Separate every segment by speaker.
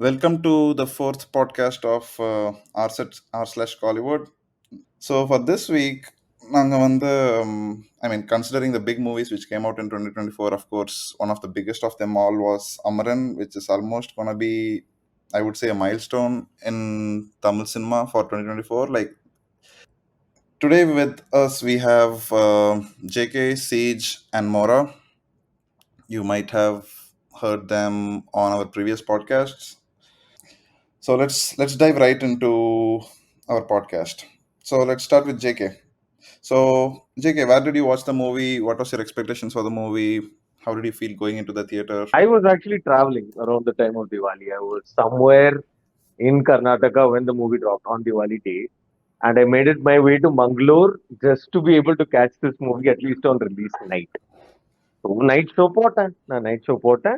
Speaker 1: Welcome to the fourth podcast of r slash Kollywood. So for this week, considering the big movies which came out in 2024, of course, one of the biggest of them all was Amaran, which is almost gonna be, I would say, a milestone in Tamil cinema for 2024. Like today with us, we have JK, Siege, and Mora. You might have heard them on our previous podcasts. So let's dive right into our podcast. So let's start with JK. So JK, where did you watch the movie? What was your expectations for the movie? How did you feel going into the theater?
Speaker 2: I was actually traveling around the time of Diwali. I was somewhere in Karnataka when the movie dropped on Diwali day, and I made it my way to Mangalore just to be able to catch this movie at least on release night. So night show pota, night show pota.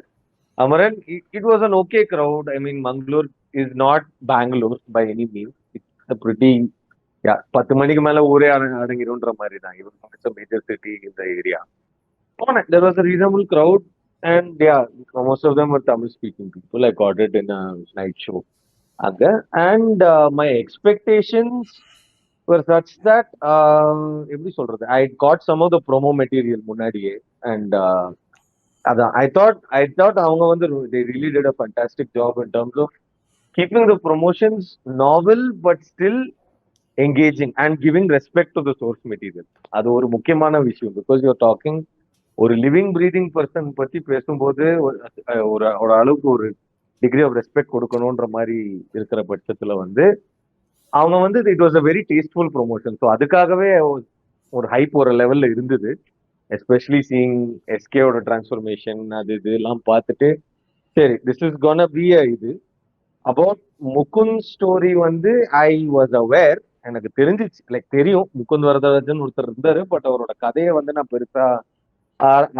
Speaker 2: Amaran, it was an okay crowd. I mean, Mangalore is not Bangalore by any means. It's a pretty, yeah, 10 மணிக்கு மேல ஊரே அடங்கிடும்ன்ற மாதிரி தான். Even though it's a major city in the area. There was a reasonable crowd, and yeah, most of them were Tamil speaking people. I got it in a night show. And my expectations were such that எப்படி சொல்றது, I got some of the promo material முன்னாடியே, and I thought அவங்க வந்து they really did a fantastic job in terms of keeping the promotions novel but still engaging and giving respect to the source material. அது ஒரு முக்கியமான விஷயம், because you're talking ஒரு living breathing person பத்தி பேசும்போது ஒரு ஒரு அளவுக்கு ஒரு டிகிரி ஆஃப் ரெஸ்பெக்ட் கொடுக்கணுன்ற மாதிரி இருக்கிற பட்சத்துல வந்து அவங்க வந்து it was a very tasteful promotion. So அதுக்காகவே ஒரு ஹைப் ஒரு லெவல்ல இருந்தது. எஸ்பெஷலி சீயிங் எஸ்கேவோட டிரான்ஸ்ஃபர்மேஷன் அது இதெல்லாம் பார்த்துட்டு சரி திஸ் இஸ் கோனா பி இது அபவுட் முகுந்த் ஸ்டோரி வந்து ஐ வாஸ் அவேர். எனக்கு தெரிஞ்சிச்சு, லைக் தெரியும் முகுந்த் வரதராஜன் ஒருத்தர் இருந்தாரு, பட் அவரோட கதையை வந்து நான் பெருசா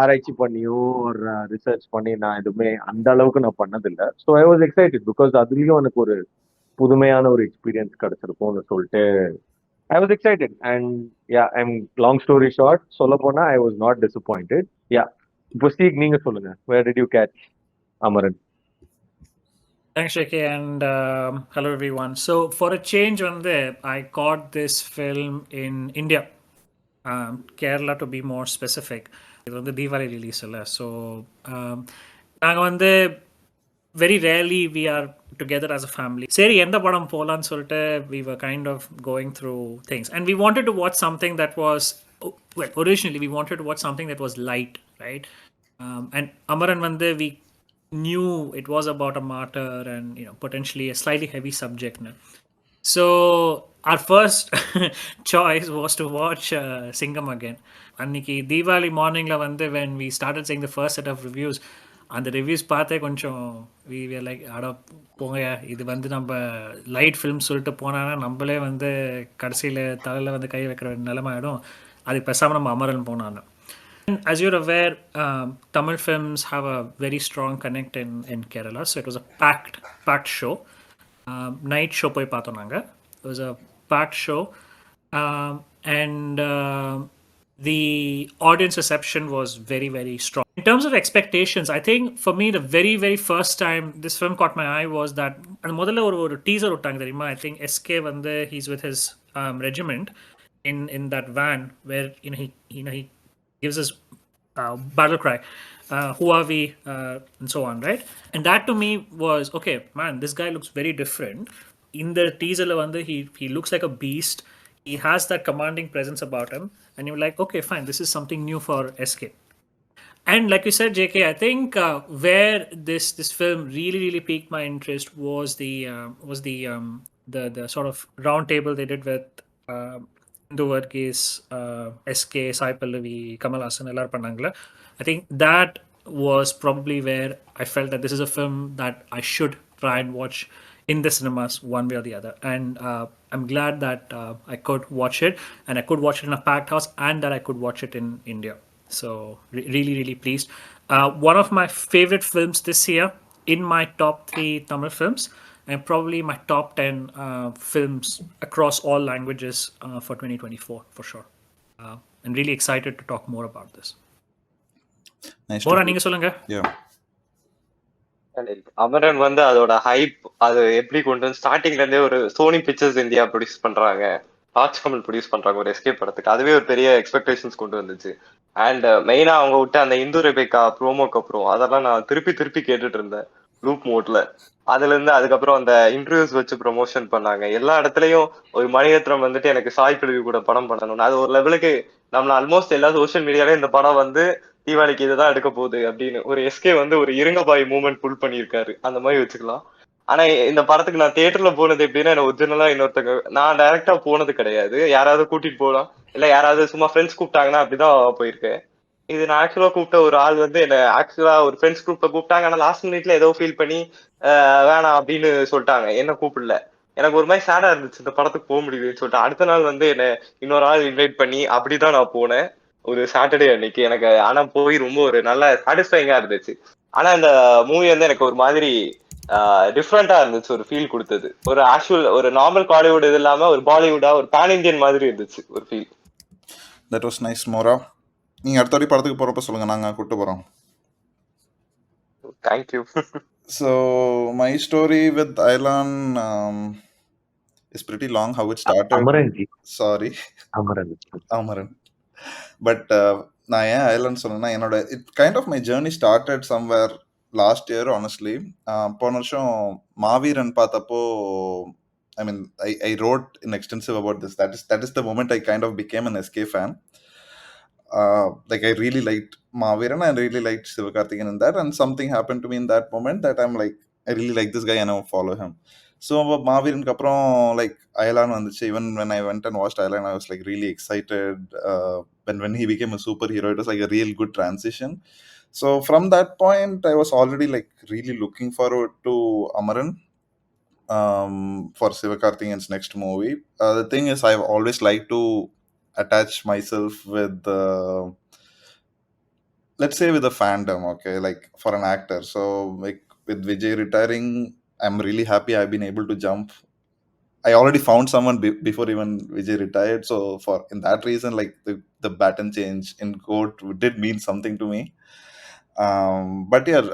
Speaker 2: ஆராய்ச்சி பண்ணியோ ஒரு ரிசர்ச் பண்ணி நான் எதுவுமே அந்த அளவுக்கு நான் பண்ணதில்லை. So I was excited because அதுலயும் எனக்கு ஒரு புதுமையான ஒரு எக்ஸ்பீரியன்ஸ் கிடைச்சிருக்கும்னு சொல்லிட்டு I was excited. And yeah I'm long story short சொல்ல போனா I was not disappointed. Yeah, இப்போ ஸ்டீக் நீங்க சொல்லுங்க, where did you catch Amaran?
Speaker 3: Thanks, JK, and hello everyone. So, for a change on there, I caught this film in India, Kerala to be more specific. இது வந்து Deepavali release இல்லை. So நாங்கள் வந்து very rarely we are together as a family. சரி எந்த படம் போகலான்னு சொல்லிட்டு we were kind of going through things and we wanted to watch something that was originally we wanted to watch something that was light, right? And Amaran Vande, we knew it was about a martyr and potentially a slightly heavy subject. So our first choice was to watch Singham again. Anniki Diwali morning la vande when we started seeing the first set of reviews, and the reviews பார்த்தே கொஞ்சம் we were like அட போங்கயா, இது வந்து நம்ம light film சொல்லிட்டு போனானா நம்மளே வந்து கடைசியில் தலையில் வந்து கை வைக்கிற நிலைமை ஆகிடும். அதுக்கு பேசாமல் நம்ம அமரன் போனான்னு. As you're aware, Tamil films have a very strong connect in Kerala. So it was a packed show. Night show போய் பார்த்தோம் நாங்கள். It was a packed show. And the audience reception was very, very strong. In terms of expectations, I think for me, the very, very first time this film caught my eye was that முதல்ல ஒரு teaser விட்டாங்க தெரியுமா? I think SK வந்து he's with his regiment in that van where he gives us battle cry, who are we, and so on, right? And that to me was, okay, man, this guy looks very different. In the teaser he looks like a beast. He has that commanding presence about him, and you're like, okay, fine, this is something new for SK. And like you said, JK, I think where this film really piqued my interest was the sort of round table they did with Hindu Varghese, SK, Sai Pallavi, Kamal Hassan, எல்லாரும் பண்ணாங்களே. I think that was probably where I felt that this is a film that I should try and watch in the cinemas one way or the other. And I'm glad that I could watch it, and I could watch it in a packed house, and that I could watch it in India. So really pleased. One of my favorite films this year in my top 3 Tamil films, and probably my top 10 films across all languages for 2024 for sure. I'm really excited to talk more about this.
Speaker 1: Nice.
Speaker 3: Mora, நீங்க சொல்லுங்க.
Speaker 1: Yeah.
Speaker 4: Amaran வந்து அதோட hype அது எப்படி கொண்டு வந்து ஸ்டார்டிங்ல இருந்தே ஒரு சோனி பிக்சர்ஸ் இந்தியா ப்ரொடியூஸ் பண்றாங்க, ராஜ் கமல் ப்ரொடியூஸ் பண்றாங்க ஒரு எஸ்கேப் படத்துக்கு, அதுவே ஒரு பெரிய எக்ஸ்பெக்டேஷன்ஸ் கொண்டு வந்துச்சு. அண்ட் மெயினா அவங்க விட்டு அந்த இந்து ரெபேக்கா ப்ரோமோக்கு அப்புறம் அதெல்லாம் நான் திருப்பி திருப்பி கேட்டுட்டு இருந்தேன் லூப் மோட்ல. அதுல இருந்து அதுக்கப்புறம் அந்த இன்டர்வியூஸ் வச்சு ப்ரொமோஷன் பண்ணாங்க எல்லா இடத்துலயும். ஒரு மணிரத்னம் வந்துட்டு எனக்கு சாய் பல்லவி கூட படம் பண்ணணும்னு, அது ஒரு லெவலுக்கு நம்மள ஆல்மோஸ்ட் எல்லா சோஷியல் மீடியாலயும் இந்த படம் வந்து தீபாவளிக்கு இதுதான் எடுக்க போகுது அப்படின்னு ஒரு எஸ்கே வந்து ஒரு இருங்கபாய் மூமெண்ட் புல் பண்ணியிருக்காரு, அந்த மாதிரி வச்சுக்கலாம். ஆனா இந்த படத்துக்கு நான் தியேட்டர்ல போனது எப்படின்னா, என்ன ஒரிஜினலா இன்னொருத்தங்க, நான் டைரக்டா போனது கிடையாது, யாராவது கூட்டிட்டு போகலாம் இல்ல யாராவது சும்மா ஃப்ரெண்ட்ஸ் கூப்பிட்டாங்கன்னா அப்படிதான் போயிருக்கேன். இது நான் ஆக்சுவலா கூப்பிட்ட ஒரு ஆள் வந்து என்ன ஆக்சுவலா ஒரு ஃப்ரெண்ட்ஸ் குரூப்ல கூப்பிட்டாங்க, ஆனா லாஸ்ட் மினிட்ல ஏதோ ஃபீல் பண்ணி வேணாம் அப்படின்னு சொல்லிட்டாங்க, என்ன கூப்பிடல. எனக்கு ஒரு மாதிரி சேடா இருந்துச்சு இந்த படத்துக்கு போக முடியுதுன்னு சொல்லிட்டு. அடுத்த நாள் வந்து என்ன இன்னொரு ஆள் இன்வைட் பண்ணி அப்படிதான் நான் போனேன் ஒரு சாட்டர்டே அன்னைக்கு. எனக்கு ஆனா போய் ரொம்ப ஒரு நல்ல சாட்டிஸ்ஃபைங்கா இருந்துச்சு. ஆனா இந்த மூவி வந்து எனக்கு ஒரு மாதிரி டிஃப்ரெண்டா இருந்துச்சு, ஒரு ஃபீல் கொடுத்தது. ஒரு ஆக்சுவல் ஒரு நார்மல் காலிவுட் இது இல்லாம ஒரு பாலிவுடா ஒரு பேன் இந்தியன் மாதிரி இருந்துச்சு ஒரு ஃபீல்.
Speaker 1: தட் வாஸ் நைஸ் மோரா. நீங்கள் அடுத்த வாட்டி படத்துக்கு போகிறப்ப சொல்லுங்கள், நாங்கள் கூப்பிட்டு போகிறோம்.
Speaker 4: Thank you.
Speaker 1: So my story with Ailan is pretty long. How it started.
Speaker 2: Amaran ji.
Speaker 1: Sorry. Amaran. But நான் ஏன் ஐலாண்ட் சொன்னேன்னா, என்னோட it kind of my journey started somewhere last year honestly. போன வருஷம் மாவீரன் பார்த்தப்போ, I mean I wrote in extensive about this. That is the moment I kind of became an SK fan. Like I really liked Maviran, I really liked Shivakarthikeyan in that, and something happened to me in that moment that I'm like, I really like this guy and I will follow him. So Maviran kapram like Ailan vanduchu. Even when I went and watched Ailan, I was like really excited. When he became a superhero, it was like a real good transition. So from that point, I was already like really looking forward to Amaran for Shivakarthikeyan's next movie. The thing is, I've always liked to attach myself with let's say with a fandom, okay, like for an actor. So like with Vijay retiring, I'm really happy I've been able to jump. I already found someone before even Vijay retired, so for in that reason, like the baton change in court did mean something to me. But yeah,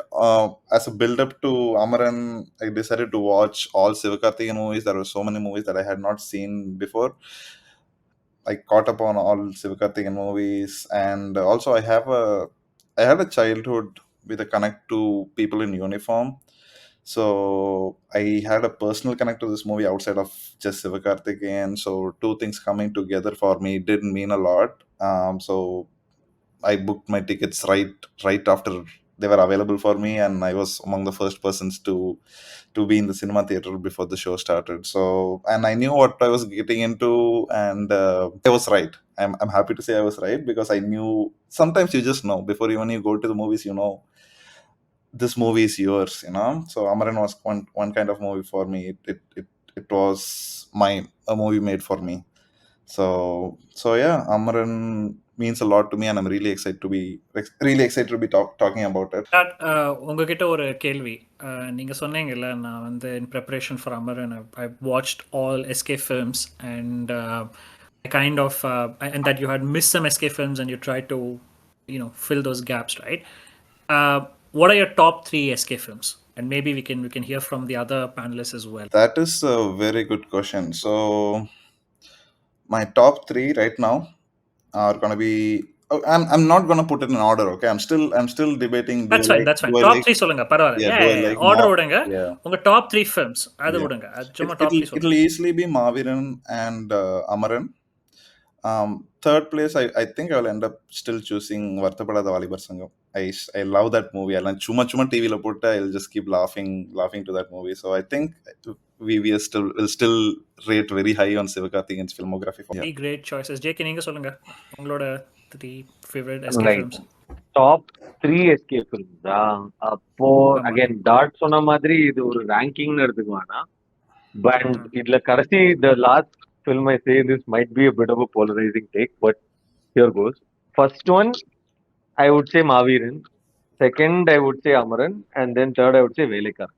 Speaker 1: as a build up to Amaran, I decided to watch all Shivakarthikeyan movies. There were so many movies that I had not seen before. I caught up on all Shivakarthikeyan movies, and also I had a childhood with a connect to people in uniform. So I had a personal connect to this movie outside of just Shivakarthikeyan. So two things coming together for me did mean a lot. So I booked my tickets right after they were available for me, and I was among the first persons to be in the cinema theater before the show started. So, and I knew what I was getting into, and I was right. I'm happy to say I was right, because I knew sometimes you just know before even you go to the movies, you know, this movie is yours, you know. So Amaran was one kind of movie for me. It was a movie made for me. So yeah, Amaran means a lot to me, and I'm really excited to be talking about it.
Speaker 3: உங்ககிட்ட ஒரு கேள்வி. நீங்க சொன்னீங்கல்ல, நான் வந்து in preparation for Amaran I watched all SK films, and kind of and that you had missed some SK films and you tried to fill those gaps, right? What are your top 3 SK films? And maybe we can hear from the other panelists as well.
Speaker 1: That is a very good question. So my top 3 right now are going to be, I'm not going to put it in order, okay? I'm still debating.
Speaker 3: That's fine. Top 3 சொல்லுங்க, பரவாயில்லை. Yeah, order விடுங்க. உங்க top 3 films அது விடுங்க. சும்மா top 3 சொல்லுங்க.
Speaker 1: It'll easily be Maviran and Amaran. Third place, I think I will end up still choosing Varthapadada Valibar Sangam. I love that movie. I'll chuma TV la putta, I'll just keep laughing to that movie. So I think will still rate very high on Shivakarthikeyan's filmography.
Speaker 3: Three great choices. JK, நீங்க சொல்லுங்க உங்களோட 3 favorite SK films.
Speaker 2: Top 3 SK films அப்போ again dot சொன்ன மாதிரி இது ஒரு ரேங்கிங்னு எடுத்துக்குவானா. But இதுல கடைசி the last film I say this might be a bit of a polarizing take, but here goes. First one, I would say Maviran. Second, I would say Amaran. And then third, I would say Velikaran.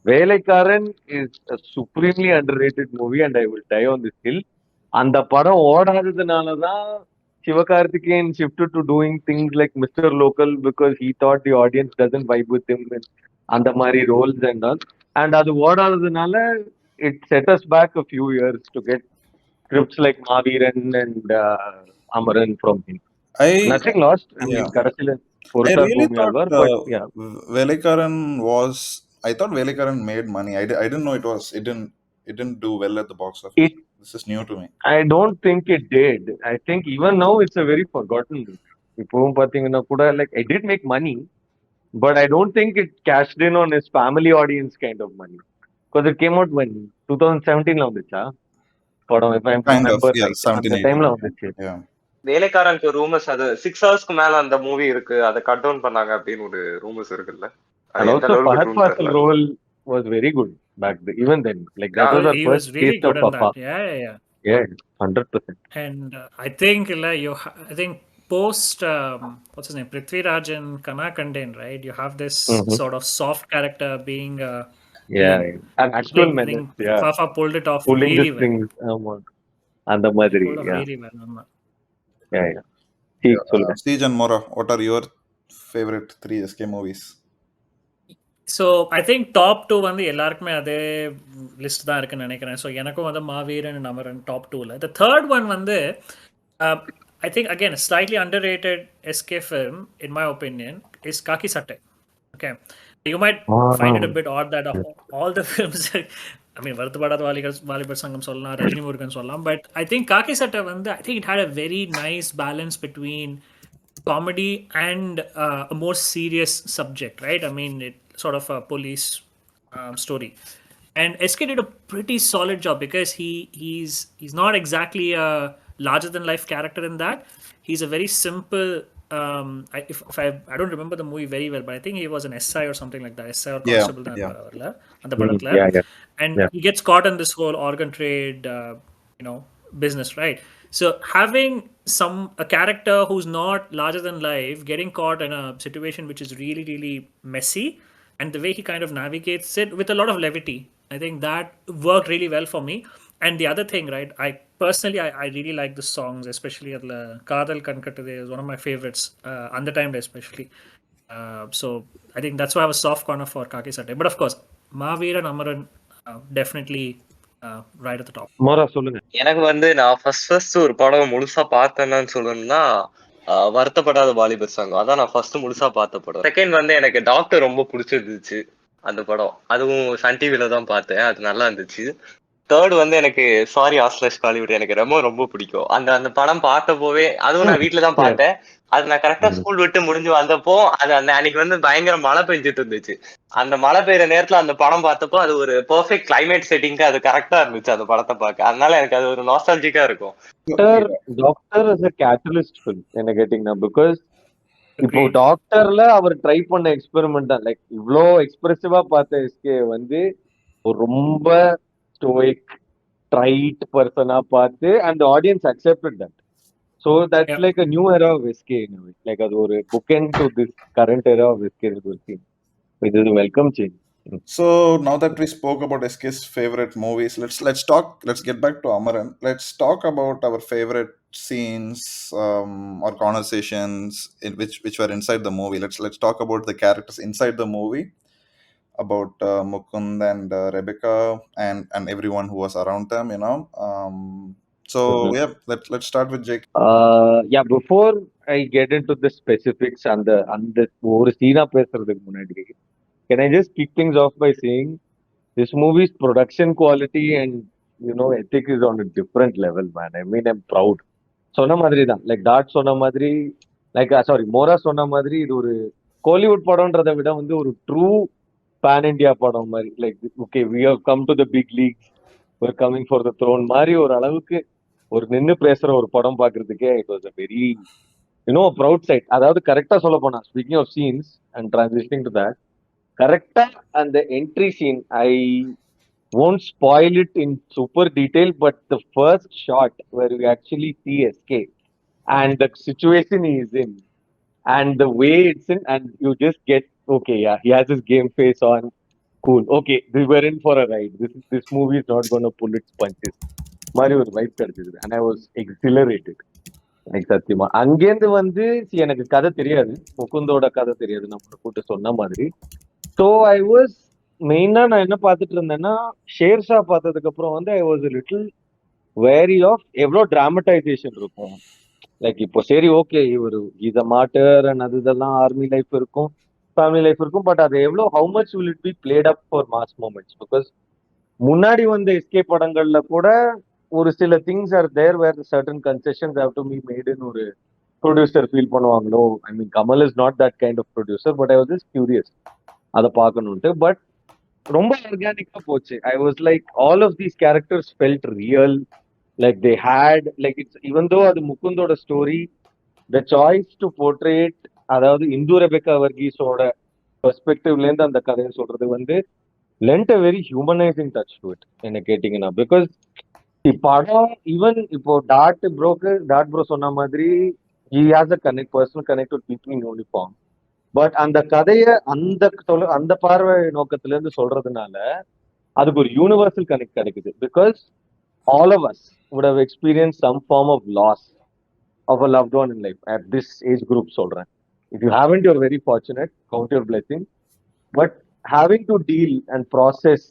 Speaker 2: Velikaran is a supremely underrated movie, and I will die on this hill. And the படம் ஓடாததுனாலதான் Shivakarthikeyan shifted to doing things like Mr. Local, because he thought the audience doesn't vibe with him. அந்த மாதிரி roles and all. And அது ஓடாததுனால it set us back a few years to get scripts like Maveeran and Amaran from him.
Speaker 1: I
Speaker 2: Nothing lost. I mean,
Speaker 1: yeah.
Speaker 2: கடைசியில
Speaker 1: I
Speaker 2: பொறுத்தார்
Speaker 1: really thought
Speaker 2: பூமியாழ்வார், but yeah.
Speaker 1: Velikaran was. I thought Velikaran made money. I didn't know it was. It didn't do well at the box office.
Speaker 2: It,
Speaker 1: This is new to me.
Speaker 2: I don't think it did. I think even now it's a very forgotten movie. இப்பவும் பாத்தீங்கன்னா கூட like it did make money, but I don't think it cashed in on his family audience kind of money. Because it came out when 2017 ல வந்துச்சா படம், if I
Speaker 1: Kind of,
Speaker 2: remember
Speaker 1: yeah,
Speaker 2: right.
Speaker 1: 17,
Speaker 2: அந்த
Speaker 1: 18.
Speaker 2: டைம்ல வந்துச்சு.
Speaker 1: Yeah.
Speaker 4: வேலைக்காரனுக்கு rumours அது 6 ஹவர்ஸ்க்கு மேல அந்த மூவி இருக்கு, அதை கட் டவுன் பண்ணாங்க அப்படின்னு ஒரு ரூமர்ஸ் இருக்குல்ல. அது
Speaker 2: And
Speaker 4: எந்த
Speaker 2: also
Speaker 4: அளவுக்கு
Speaker 2: Fahad
Speaker 4: ட்ரூன்னு
Speaker 2: Fasil
Speaker 4: தெரியல.
Speaker 2: role was very good back then, even then. Like that was our
Speaker 3: He
Speaker 2: first
Speaker 3: was really
Speaker 2: taste of
Speaker 3: good in
Speaker 2: Papa.
Speaker 3: that. Yeah.
Speaker 2: Yeah, 100%.
Speaker 3: And I think I think post what's his name, Prithviraj and Kana Kandan, right? You have this sort of soft character being
Speaker 2: Yeah, and actual
Speaker 3: I
Speaker 2: menace.
Speaker 3: think
Speaker 2: Yeah,
Speaker 3: Fafa pulled it off
Speaker 2: pulling the
Speaker 3: really well.
Speaker 2: strings. அந்த மாதிரி.
Speaker 3: Pulled off
Speaker 2: Yeah,
Speaker 3: really well.
Speaker 2: yeah. See, சொல்லுங்க.
Speaker 1: Siege and Mora, what are your favorite 3 SK movies?
Speaker 3: So I think top 2 வந்து எல்லாருக்குமே அதே list தான் இருக்குன்னு நினைக்கிறேன். So எனக்கும் வந்து மாவீரன் அண்ட் அமரன் டாப் 2ல. த தேர்ட் ஒன் வந்து I think again slightly underrated SK film in my opinion is Kaakki Sattai. Okay, you might find it a bit odd that all the films I mean Varuthapadatha Valibar சங்கம் சொல்லலாம், ரஜினி முருகன் சொல்லலாம், but I think Kaaki Sattai வந்து I think it had a very nice balance between comedy and a more serious subject, right? I mean, it sort of a police story, and SK did a pretty solid job because he's not exactly a larger than life character in that. He's a very simple. If I don't remember the movie very well, but I think he was an SI or something like that. SI or constable.
Speaker 2: Yeah.
Speaker 3: And he gets caught in this whole organ trade, business, right? So having a character who's not larger than life getting caught in a situation which is really, really messy, and the way he kind of navigates it with a lot of levity, I think that worked really well for me. And the other thing, right, I personally I really like the songs, especially Kadal Kankatade is one of my favorites on the time especially. So I think that's why I have a soft corner for Kaki Satte. But of course, Maveer and Amaran definitely right at the top.
Speaker 2: மோரா சொல்லுங்க.
Speaker 4: எனக்கு வந்து நான் first ஒரு படம் முழுசா பார்த்தேன்னு சொல்லணும்னா வருத்தப்படாத வாலிபர் சங்கம். அதான் நான் ஃபர்ஸ்ட் முழுசா பார்த்த படம். செகண்ட் வந்து எனக்கு டாக்டர் ரொம்ப பிடிச்சிருந்துச்சு அந்த படம், அதுவும் சன் டிவில தான் பார்த்தேன், அது நல்லா இருந்துச்சு. தேர்ட் வந்து எனக்கு சாரி ஆஸ்லஷ் காலிவுட் எனக்கு ரொம்ப ரொம்ப பிடிக்கும். அந்த படம் பார்த்தப்போவே, அதுவும் நான் வீட்டுல தான் பார்த்தேன். அது நான் கரெக்டா ஸ்கூல் விட்டு முடிஞ்சு வந்தப்போ அது அன்னைக்கு வந்து பயங்கர மழை பெஞ்சிட்டு இருந்துச்சு. அந்த மழை பெய்யுற நேரத்துல அந்த படம் பார்த்தப்போ அது ஒரு பெர்ஃபெக்ட் கிளைமேட் செட்டிங்க்கு அது கரெக்டா இருந்துச்சு அந்த படத்தை பார்க்க. அதனால எனக்கு அது ஒரு நாஸ்டாலஜிக்கா இருக்கும்.
Speaker 2: Doctor is a catalyst film என்ன கேட்டீங்கன்னா, பிகாஸ் இப்போ டாக்டர்ல அவர் ட்ரை பண்ண எக்ஸ்பெரிமெண்ட் தான். லைக் இவ்வளோ எக்ஸ்பிரசிவா பார்த்த எஸ்கே வந்து ஒரு ரொம்ப ஸ்டோயிக் ட்ரைட் பர்சனா பார்த்து அந்த audience accepted that. So that's like a new era of SK. Like அது ஒரு bookend to this current era of SK. It is a welcome change.
Speaker 1: So now that we spoke about SK's favorite movies, let's get back to Amaran. Let's talk about our favorite scenes or conversations which were inside the movie. Let's talk about the characters inside the movie, about Mukund and Rebecca and everyone who was around them, so let's start with Jake.
Speaker 2: Before I get into the specifics and the ஒரு சீனா பேசுறதுக்கு முன்னாடி, can I just kick things off by saying this movie's production quality and ethic is on a different level, man. I mean, I'm proud. சொன்ன மாதிரி தான், like dot சொன்ன மாதிரி, like sorry மோரா சொன்ன மாதிரி, இது ஒரு கோலிவுட் படம்ன்றதை விட வந்து ஒரு ட்ரூ பேன் இண்டியா படம் மாதிரி. Like okay, we have come to the big leagues, we're coming for the throne மாதிரி ஒரு அளவுக்கு ஒரு நின்று பேசுற ஒரு படம் பாக்குறதுக்கே it was a very proud sight. அதாவது கரெக்டா சொல்ல போனா, speaking of scenes and transitioning to that, கரெக்டா அந்த entry scene, I won't spoil it in super detail, but the first shot where we actually see SK and the situation he is in and the way it's in, and you just get, okay, yeah, he has his game face on, cool, okay, we were in for a ride, this movie is not going to pull its punches மாதிரி ஒரு vibe கிடைச்சது. and I was exhilarated. Like சத்தியமா அங்கேருந்து வந்து எனக்கு கதை தெரியாது, முகுந்தோட கதை தெரியாது, நம்ம கூட்டு சொன்ன மாதிரி. ஸோ ஐ வாஸ் மெயினா நான் என்ன பார்த்துட்டு இருந்தேன்னா, ஷேர்ஷா பார்த்ததுக்கு அப்புறம் வந்து I was little wary of எவ்வளோ டிராமடைசேஷன் இருக்கும். லைக் இப்போ சரி ஓகே இவர் இத மாட்டர் அண்ட் அது இதெல்லாம் ஆர்மி லைஃப் இருக்கும், ஃபேமிலி லைஃப் இருக்கும். பட் அது எவ்வளோ how much will it be played up for mass moments? Because முன்னாடி வந்த எஸ்கே படங்கள்ல கூட ஒரு சில things are there where certain concessions have to be மேடுன்னு ஒரு ப்ரொடியூசர் ஃபீல் பண்ணுவாங்களோ. I mean Kamal is not that kind of producer, but I was just curious அதை பார்க்கணுன்ட்டு. பட் ரொம்ப ஆர்கானிக்கா போச்சு. I was like all of these characters felt real. Like they had like it's even though அது முகுந்தோட story, the choice to portray, அதாவது Indhu Rebecca வர்கீஸோட பெர்ஸ்பெக்டிவ்ல இருந்து அந்த கதையை சொல்றது வந்து lent a very humanising touch to it என்ன கேட்டீங்கன்னா. பிகாஸ் படம் ஈவன் இப்போ டாட் ப்ரோ சொன்ன மாதிரி he has a connect personal connect with people in uniform. But அந்த கதையை அந்த பார்வை நோக்கத்துல இருந்து சொல்றதுனால அதுக்கு ஒரு யூனிவர்சல் கனெக்ட் கிடைக்குது. Because all of us would have experienced some form of loss of a loved one in life at this age group சொல்றேன். If you haven't, you're very fortunate, count your blessing. But having to deal and process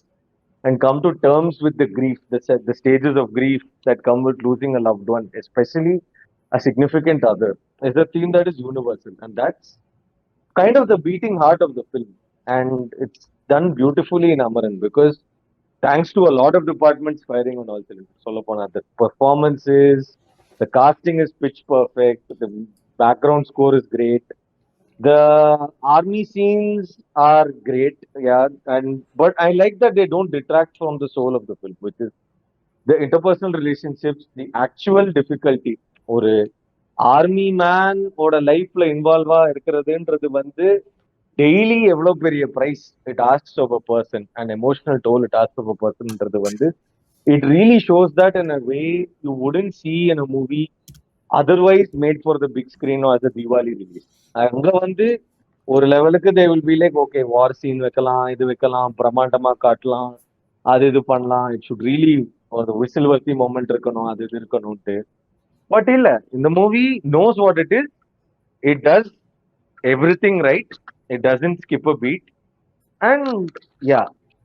Speaker 2: and come to terms with the grief, the stages of grief that come with losing a loved one, especially a significant other, is a theme that is universal. And that's kind of the beating heart of the film. And it's done beautifully in Amaran because thanks to a lot of departments firing on all cylinders. Solopona, the performances, the casting is pitch perfect, the background score is great, the army scenes are great, yeah. And but I like that they don't detract from the soul of the film, which is the interpersonal relationships, the actual difficulty. ஒரு army man ஓட லைஃப்ல இன்வால்வா இருக்கிறதுன்றது வந்து daily எவ்வளவு பெரிய price it asks of a person and emotional toll it asks of a பர்சன்ன்றது வந்து it really shows that in a way you wouldn't see in a movie otherwise made for the big screen or as a Diwali release. அங்க வந்து ஒரு லெவலுக்கு they will be like okay war scene வைக்கலாம், இது வைக்கலாம், பிரம்மாண்டமா காட்டலாம், அது இது பண்ணலாம், இட் ஷுட் ரியலி ஒரு விசில் வர்த்தி மொமெண்ட் இருக்கணும், அது இது இருக்கணும்ட்டு. பட் இல்ல, இந்த movie knows what it is. It does everything right. It doesn't skip a beat. And yeah,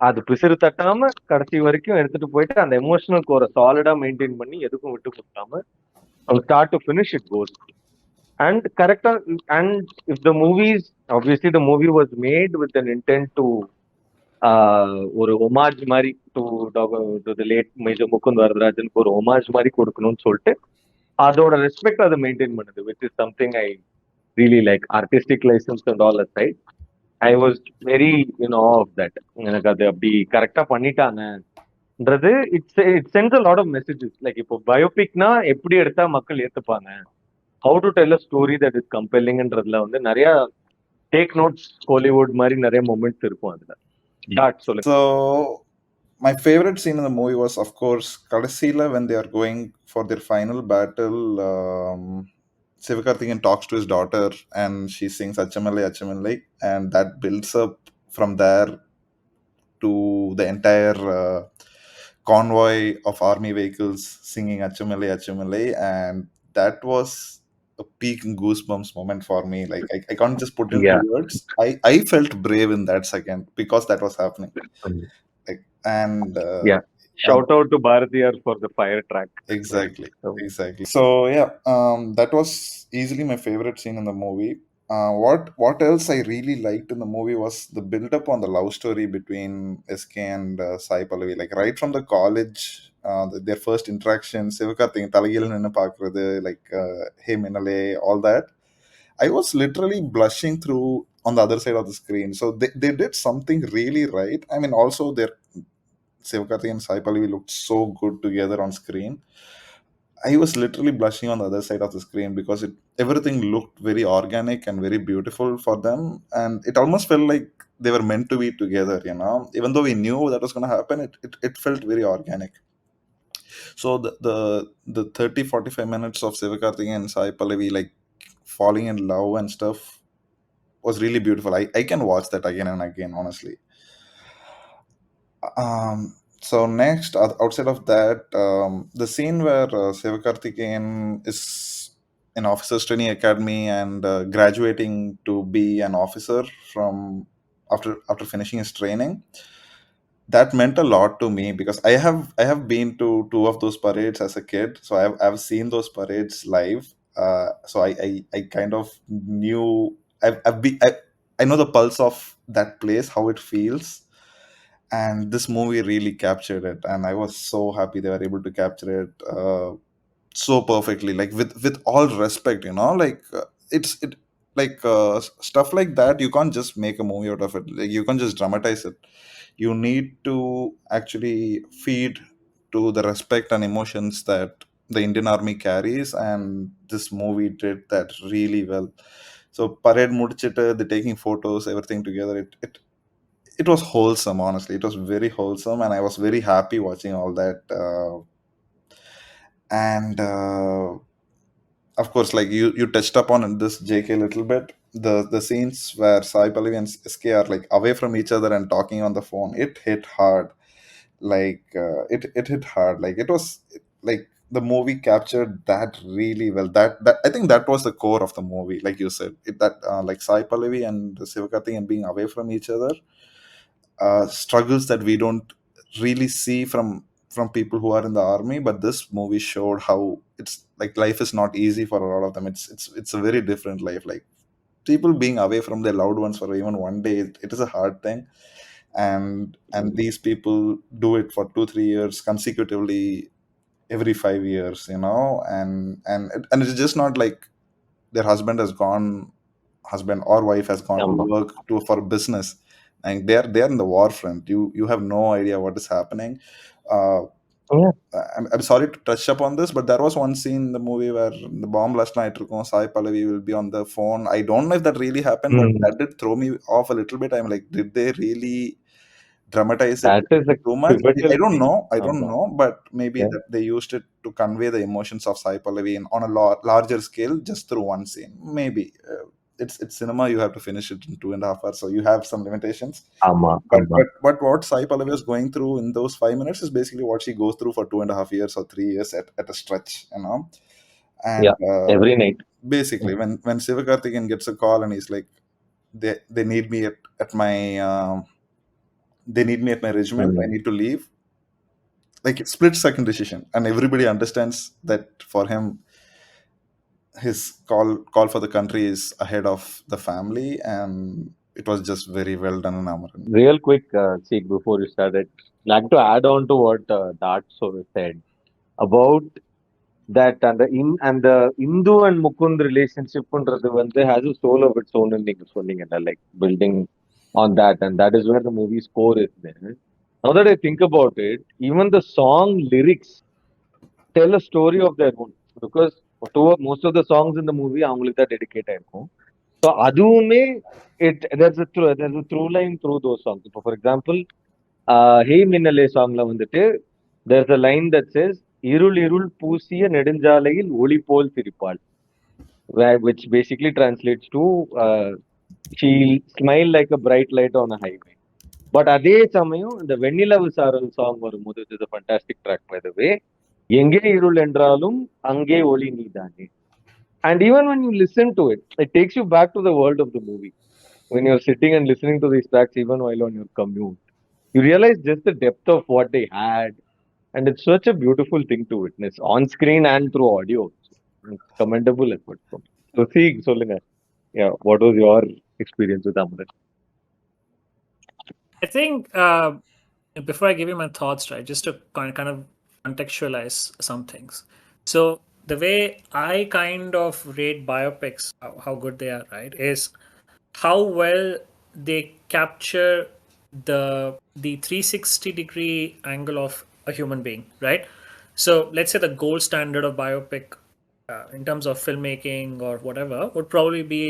Speaker 2: அது பிசிறு தட்டாம கடைசி வரைக்கும் எடுத்துட்டு போயிட்டு அந்த எமோஷனல் கோரை சாலிடா மெயின்டைன் பண்ணி எதுக்கும் விட்டு கொடுக்காம start to finish it goes. And correct, and if the movies, obviously the movie was made with an intent to ஒரு ஒமாஜ் மாதிரி to the late major Mukund வரதராஜனுக்கு ஒரு ஒமாஜ் மாதிரி கொடுக்கணும்னு சொல்லிட்டு அதோட ரெஸ்பெக்ட் அதை மெயின்டைன் பண்ணுது, which is something I really like. Artistic licence and all aside, I was very of that. எனக்கு அது அப்படி கரெக்டா பண்ணிட்டாங்கன்றது it sends a lot of messages. Like இப்போ பயோபிக்னா எப்படி எடுத்தா மக்கள் ஏத்துப்பாங்க, how to tell a story that is கம்பெல்லிங்ன்றதுல வந்து நிறைய டேக் நோட்ஸ் கோலிவுட் மாதிரி நிறைய மொமெண்ட்ஸ் இருக்கும் அதுல. டாட் சொல்லுங்க.
Speaker 1: So my favorite scene in the movie was, of course, Kadasila when they are going for their final battle. Shivakarthikeyan talks to his daughter and she sings Achamale Achamale, and that builds up from there to the entire convoy of army vehicles singing Achamale Achamale, and that was a peak goosebumps moment for me. Like I can't just put into
Speaker 2: Yeah.
Speaker 1: words. I felt brave in that second because that was happening. Like, and
Speaker 2: Yeah. Shout out to Bharatiyar for the fire track.
Speaker 1: exactly,
Speaker 2: So,
Speaker 1: exactly. So yeah, that was easily my favorite scene in the movie. What else I really liked in the movie was the build up on the love story between SK and Sai Pallavi. Like right from the college, their first interaction, Sivakarthikeyan Talagil Ninnu Paakrathu, like hey Minale, all that. I was literally blushing through on the other side of the screen. So they did something really right. I mean, also their Sivakarthikeyan and Sai Pallavi looked so good together on screen. I was literally blushing on the other side of the screen because everything looked very organic and very beautiful for them, and it almost felt like they were meant to be together. Even though we knew that was going to happen, it felt very organic. So the 30-45 minutes of Sivakarthikeyan and Sai Pallavi like falling in love and stuff was really beautiful. I can watch that again and again, honestly. So next, outside of that, the scene where Sivakarthikeyan is in officers training academy and graduating to be an officer from after finishing his training. That meant a lot to me because I have been to two of those parades as a kid, so I've seen those parades live. So I kind of knew I know the pulse of that place, how it feels, and this movie really captured it, and I was so happy they were able to capture it so perfectly, like with all respect, like it's it like stuff like that you can't just make a movie out of it, like you can't just dramatize it. You need to actually feed to the respect and emotions that the Indian Army carries, and this movie did that really well. So parade mudichittu, the taking photos, everything together, it was wholesome. Honestly, it was very wholesome, and I was very happy watching all that. And Of course, like you touched upon in this JK a little bit, the scenes where Sai Pallavi and SK are like away from each other and talking on the phone, it hit hard. Like it hit hard, like it was like the movie captured that really well. That I think that was the core of the movie, like you said, that like Sai Pallavi and Sivakarthikeyan being away from each other, struggles that we don't really see from people who are in the army. But this movie showed how it's like life is not easy for a lot of them. It's a very different life. Like people being away from their loved ones for even one day, it is a hard thing. And these people do it for 2-3 years consecutively, every 5 years, and it's just not like their husband or wife has gone to
Speaker 2: ஆமா.
Speaker 1: work to for business, and they're in the war front. You have no idea what is happening. uh,
Speaker 2: Yeah.
Speaker 1: I'm sorry to touch upon this, but there was one scene in the movie where the bomb blast night Sai Pallavi will be on the phone. I don't know if that really happened, but
Speaker 2: Mm.
Speaker 1: that did throw me off a little bit. I'm like, did they really dramatize it
Speaker 2: That is a
Speaker 1: too much?
Speaker 2: pivotal
Speaker 1: I don't
Speaker 2: scene.
Speaker 1: know. I don't
Speaker 2: ஆமா.
Speaker 1: know, but maybe
Speaker 2: Yeah.
Speaker 1: that they used it to convey the emotions of Sai Pallavi on a larger scale just through one scene. Maybe it's cinema. You have to finish it in 2.5 hours, so you have some limitations.
Speaker 2: ஆமா,
Speaker 1: But
Speaker 2: ஆமா.
Speaker 1: but but what Sai Pallavi is going through in those 5 minutes is basically what she goes through for 2.5 years or 3 years at a stretch,
Speaker 2: Yeah.
Speaker 1: And
Speaker 2: Every night.
Speaker 1: basically, when Sivakarthikeyan gets a call and he's like, they need me at my regiment. I
Speaker 2: Mm.
Speaker 1: need to leave. Like it's split second decision, and everybody understands that for him, his call for the country is ahead of the family, and it was just very well done in Amaran.
Speaker 2: Real quick, Seek, before you started, like to add on to what Dart sort of said about that and the Hindu and Mukund relationship பண்றது வந்து has a soul of its own ன்னு நீங்க சொன்னீங்கல்ல, like building on that, and that is where the movie score is there. Now that I think about it, even the song lyrics tell a story of their own, because most of the songs in the movie அவங்களுக்கு தான் dedicate ஆயிருக்கும். So அதுவுமே there's a through line through those songs. இப்போ for example ஹே மின்னலே சாங்ல வந்துட்டு there's a line that says இருள் இருள் பூசிய நெடுஞ்சாலையில் ஒளி போல் சிரிப்பாள், which basically translates to she'll smile like a bright light on a highway. But அதே சமயம் இந்த வெண்ணிலவு சாரல் சாங் வரும்போது, இது is a fantastic track by the way, எங்கே இருள் என்றாலும் அங்கே ஒளி நீதானே. And even when you listen to it, it takes you back to the world of the movie. When you're sitting and listening to these tracks, even while on your commute, you realize just the depth of what they had. And it's such a beautiful thing to witness on screen and through audio. It's commendable effort. So, see, Solinga, yeah, what was your experience with Amaran?
Speaker 3: I think before I give you my thoughts, right, just to kind of contextualize some things. So the way I kind of rate biopics, how good they are, right, is how well they capture the 360-degree angle of a human being, right? So let's say the gold standard of biopic in terms of filmmaking or whatever would probably be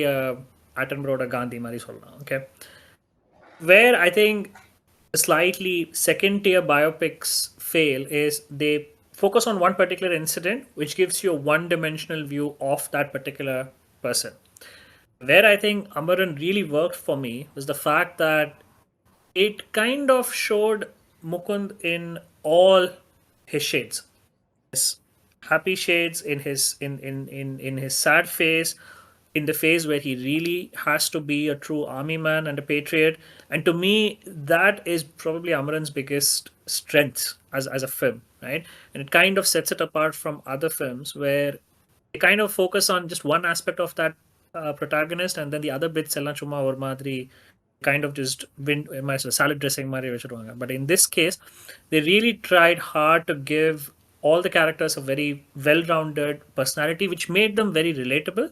Speaker 3: Attenborough Gandhi Mari Solna, okay? Where I think slightly second tier biopics fail is they focus on one particular incident, which gives you a one dimensional view of that particular person. Where I think Amaran really worked for me was the fact that it kind of showed Mukund in all his shades. His happy shades, in his sad phase, in the phase where he really has to be a true army man and a patriot, And to me, that is probably Amaran's biggest strength as a film, right? And it kind of sets it apart from other films where they kind of focus on just one aspect of that protagonist, and then the other bits எல்லாம் சும்மா ஒரு மாதிரி kind of just salad dressing மாதிரி வச்சிருவாங்க. But in this case, they really tried hard to give all the characters a very well-rounded personality, which made them very relatable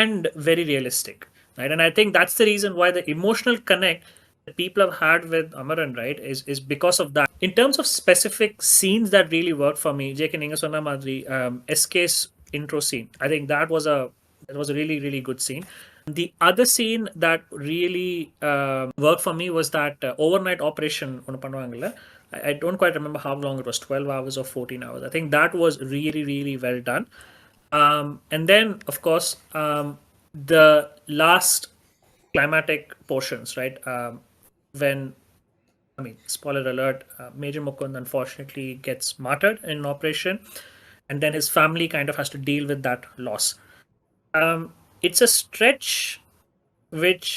Speaker 3: and very realistic, right? And I think that's the reason why the emotional connect that people have had with Amaran, right, is because of that. In terms of specific scenes that really worked for me, Jake and Inga sonna madri, SK's intro scene, I think that was a really really good scene. The other scene that really worked for me was that overnight operation ஒன்று பண்ணுவாங்கல்ல. I don't quite remember how long it was, 12 hours or 14 hours. I think that was really really well done. And then of course the last climatic portions, right? When, I mean, spoiler alert, Major Mukund unfortunately gets martyred in an operation, and then his family kind of has to deal with that loss. It's a stretch which,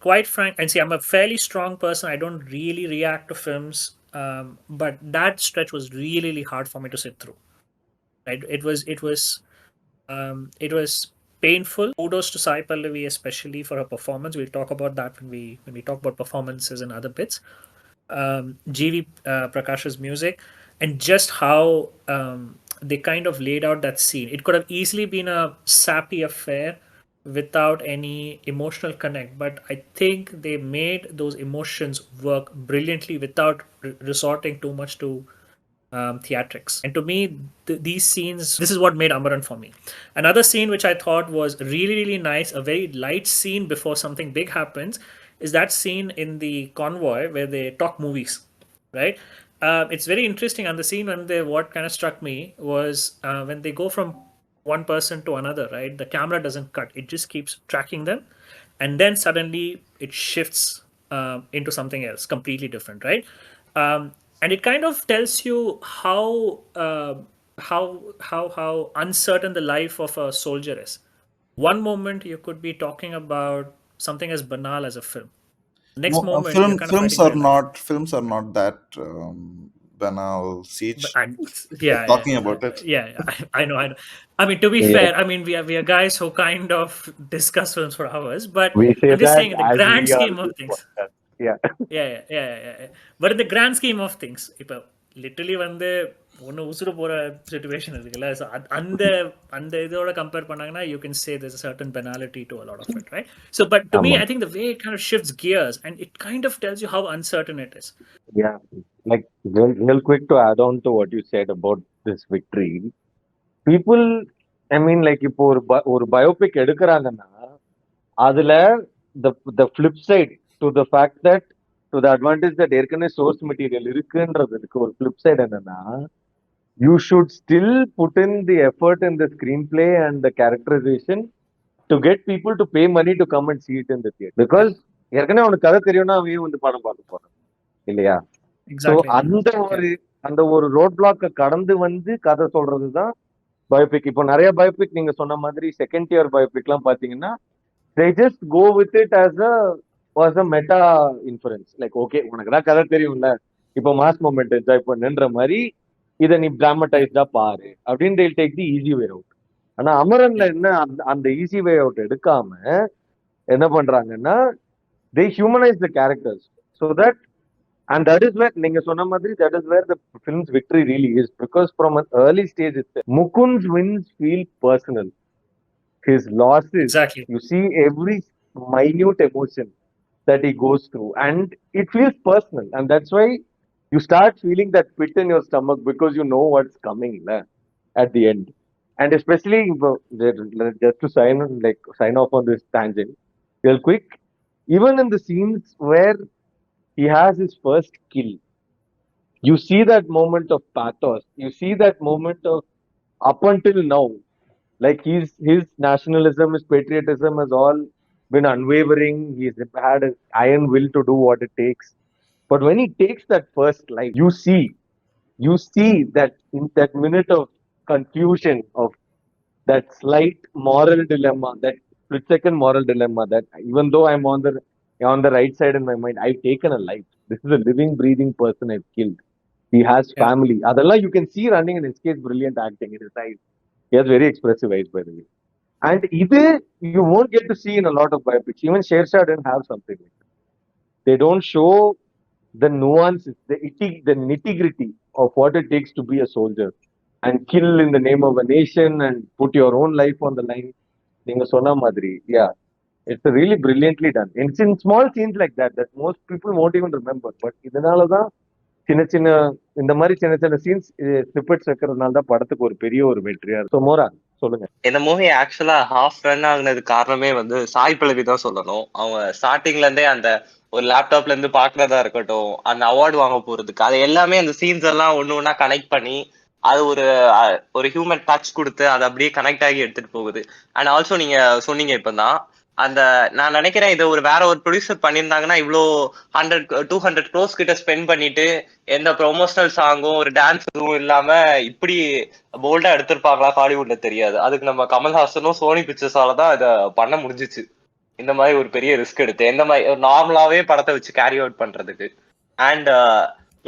Speaker 3: quite frank, and see, I'm a fairly strong person. I don't really react to films, but that stretch was really, really hard for me to sit through. Right? It was painful. Kudos to Sai Pallavi, especially for her performance. We'll talk about that when we talk about performances and other bits. GV Prakash's music, and just how they kind of laid out that scene. It could have easily been a sappy affair without any emotional connect, but I think they made those emotions work brilliantly without resorting too much to theatrics. And to me, these scenes, this is what made Amaran for me. Another scene which I thought was really really nice, a very light scene before something big happens, is that scene in the convoy where they talk movies, right? It's very interesting. And the scene when what kind of struck me was when they go from one person to another, right? The camera doesn't cut; it just keeps tracking them, and then suddenly it shifts into something else completely different, right? And it kind of tells you how uncertain the life of a soldier is. One moment you could be talking about something as banal as a film. Next moment you're kind of fighting for your life.
Speaker 1: Films are not that banal. Siege
Speaker 3: Yeah,
Speaker 1: talking about it.
Speaker 3: yeah, I know. I mean, to be
Speaker 2: Yeah.
Speaker 3: fair, I mean, we are guys who kind of discuss films for hours, but
Speaker 2: We say
Speaker 3: I'm just
Speaker 2: that
Speaker 3: saying in the
Speaker 2: as
Speaker 3: grand
Speaker 2: we are
Speaker 3: scheme of
Speaker 2: this
Speaker 3: things.
Speaker 2: podcast. Yeah.
Speaker 3: Yeah. But in the grand scheme of things, இப்போ literally வந்து ஒன்று உசுறு போகிற situation இருக்குல்ல, so அந்த இதோட compare பண்ணாங்கன்னா you can say there's a certain banality to a lot of it, right? So but to me, I think the way it kind of shifts gears and it kind of tells you how uncertain it is.
Speaker 2: Yeah. Like real quick to add on to what you said about this victory, people, I mean, like இப்போ ஒரு biopic எடுக்கிறாங்கன்னா அதுல the flip side to the fact that to the advantage that ஏற்கனவே source material இருக்குன்றதுக்கு ஒரு flip side என்னன்னா, you should still put in the effort in the screenplay and the characterization to get people to pay money to come and see it in the theater, because ஏற்கனவே அவனுக்கு கதை தெரியும்னா அவன் வந்து படம் பார்க்க போறான் இல்லையா? So
Speaker 3: Exactly.
Speaker 2: அந்த ஒரு ரோட் பிளாக்கை கடந்து வந்து கதை சொல்றதுதான் பயோபிக். இப்போ நிறைய பயோபிக் நீங்க சொன்ன மாதிரி செகண்ட் இயர் பயோபிக்லாம் பாத்தீங்கன்னா they just go with it as a meta inference, like okay உனக்கு தான் கதை தெரியும்ல, இப்போ மாஸ் மொமெண்ட் என்ஜாய் பண்ணுன்ற மாதிரி இதை நீ டிராமடைஸ்டா பாரு அப்படின்னு they'll take the easy way out. ஆனா அமரன்ல என்ன அந்த ஈஸி வே அவுட் எடுக்காம என்ன பண்றாங்கன்னா they humanize the characters so that, and that is where நீங்க சொன்ன மாதிரி that is where the film's victory really is, because from an early stage itself Mukund's wins feel personal. His losses,
Speaker 3: Exactly.
Speaker 2: you see every minute emotion that he goes through and it feels personal, and that's why you start feeling that pit in your stomach because you know what's coming at the end. And especially just to sign off on this tangent real quick, even in the scenes where he has his first kill, you see that moment of pathos, you see that moment of up until now, like his nationalism, his patriotism has all been unwavering. He's had an iron will to do what it takes. But when he takes that first life, you see that in that minute of confusion, of that slight moral dilemma, that split second moral dilemma, that even though I'm on the on the right side in my mind, I've taken a life. This is a living, breathing person I've killed. He has
Speaker 3: Yeah.
Speaker 2: family. Adalla you can see running in SK's brilliant acting in his eyes. He has very expressive eyes, by the way. And either you won't get to see in a lot of biopics. Even Shershah didn't have something like that. They don't show the nuances, the nitty gritty of what it takes to be a soldier and kill in the name of a nation and put your own life on the line. நீங்க சொன்ன மாதிரி, yeah, it's really brilliantly done. It's in small scenes like that most people won't even remember. But இதனால தான் சின்ன சின்ன இந்த மாதிரி சின்ன சின்ன சீன்ஸ் ஸ்னிப்பெட்ஸ் வைக்கிறதுனால தான் படத்துக்கு ஒரு பெரிய ஒரு வெற்றியா இருக்கும். மோரா சொல்லுங்க.
Speaker 4: இந்த மூவி ஆக்சுவலா ஹாஃப் ரன் ஆகுனது காரணமே வந்து சாய் பல்லவி தான் சொல்லணும். அவங்க ஸ்டார்டிங்ல இருந்தே அந்த ஒரு லேப்டாப்ல இருந்து பாக்குறதா இருக்கட்டும், அந்த அவார்டு வாங்க போறதுக்கு, அது எல்லாமே அந்த சீன்ஸ் எல்லாம் ஒண்ணு ஒண்ணா கனெக்ட் பண்ணி அது ஒரு ஹியூமன் டச் கொடுத்து அதை அப்படியே கனெக்ட் ஆகி எடுத்துட்டு போகுது. அண்ட் ஆல்சோ நீங்க சொன்னீங்க இப்பதான் அந்த, நான் நினைக்கிறேன் இது வேற ஒரு ப்ரொடியூசர் பண்ணியிருந்தாங்கன்னா இவ்வளோ 200 crores கிட்ட ஸ்பெண்ட் பண்ணிட்டு எந்த ப்ரொமோஷனல் சாங்கும் ஒரு டான்ஸ் எதுவும் இல்லாம இப்படி போல்டா எடுத்திருப்பாங்களா ஹாலிவுட்ல தெரியாது. அதுக்கு நம்ம கமல்ஹாசனும் சோனி பிக்சர்ஸால தான் இதை பண்ண முடிஞ்சிச்சு. இந்த மாதிரி ஒரு பெரிய ரிஸ்க் எடுத்து எந்த மாதிரி நார்மலாவே படத்தை வச்சு கேரி அவுட் பண்றதுக்கு. அண்ட்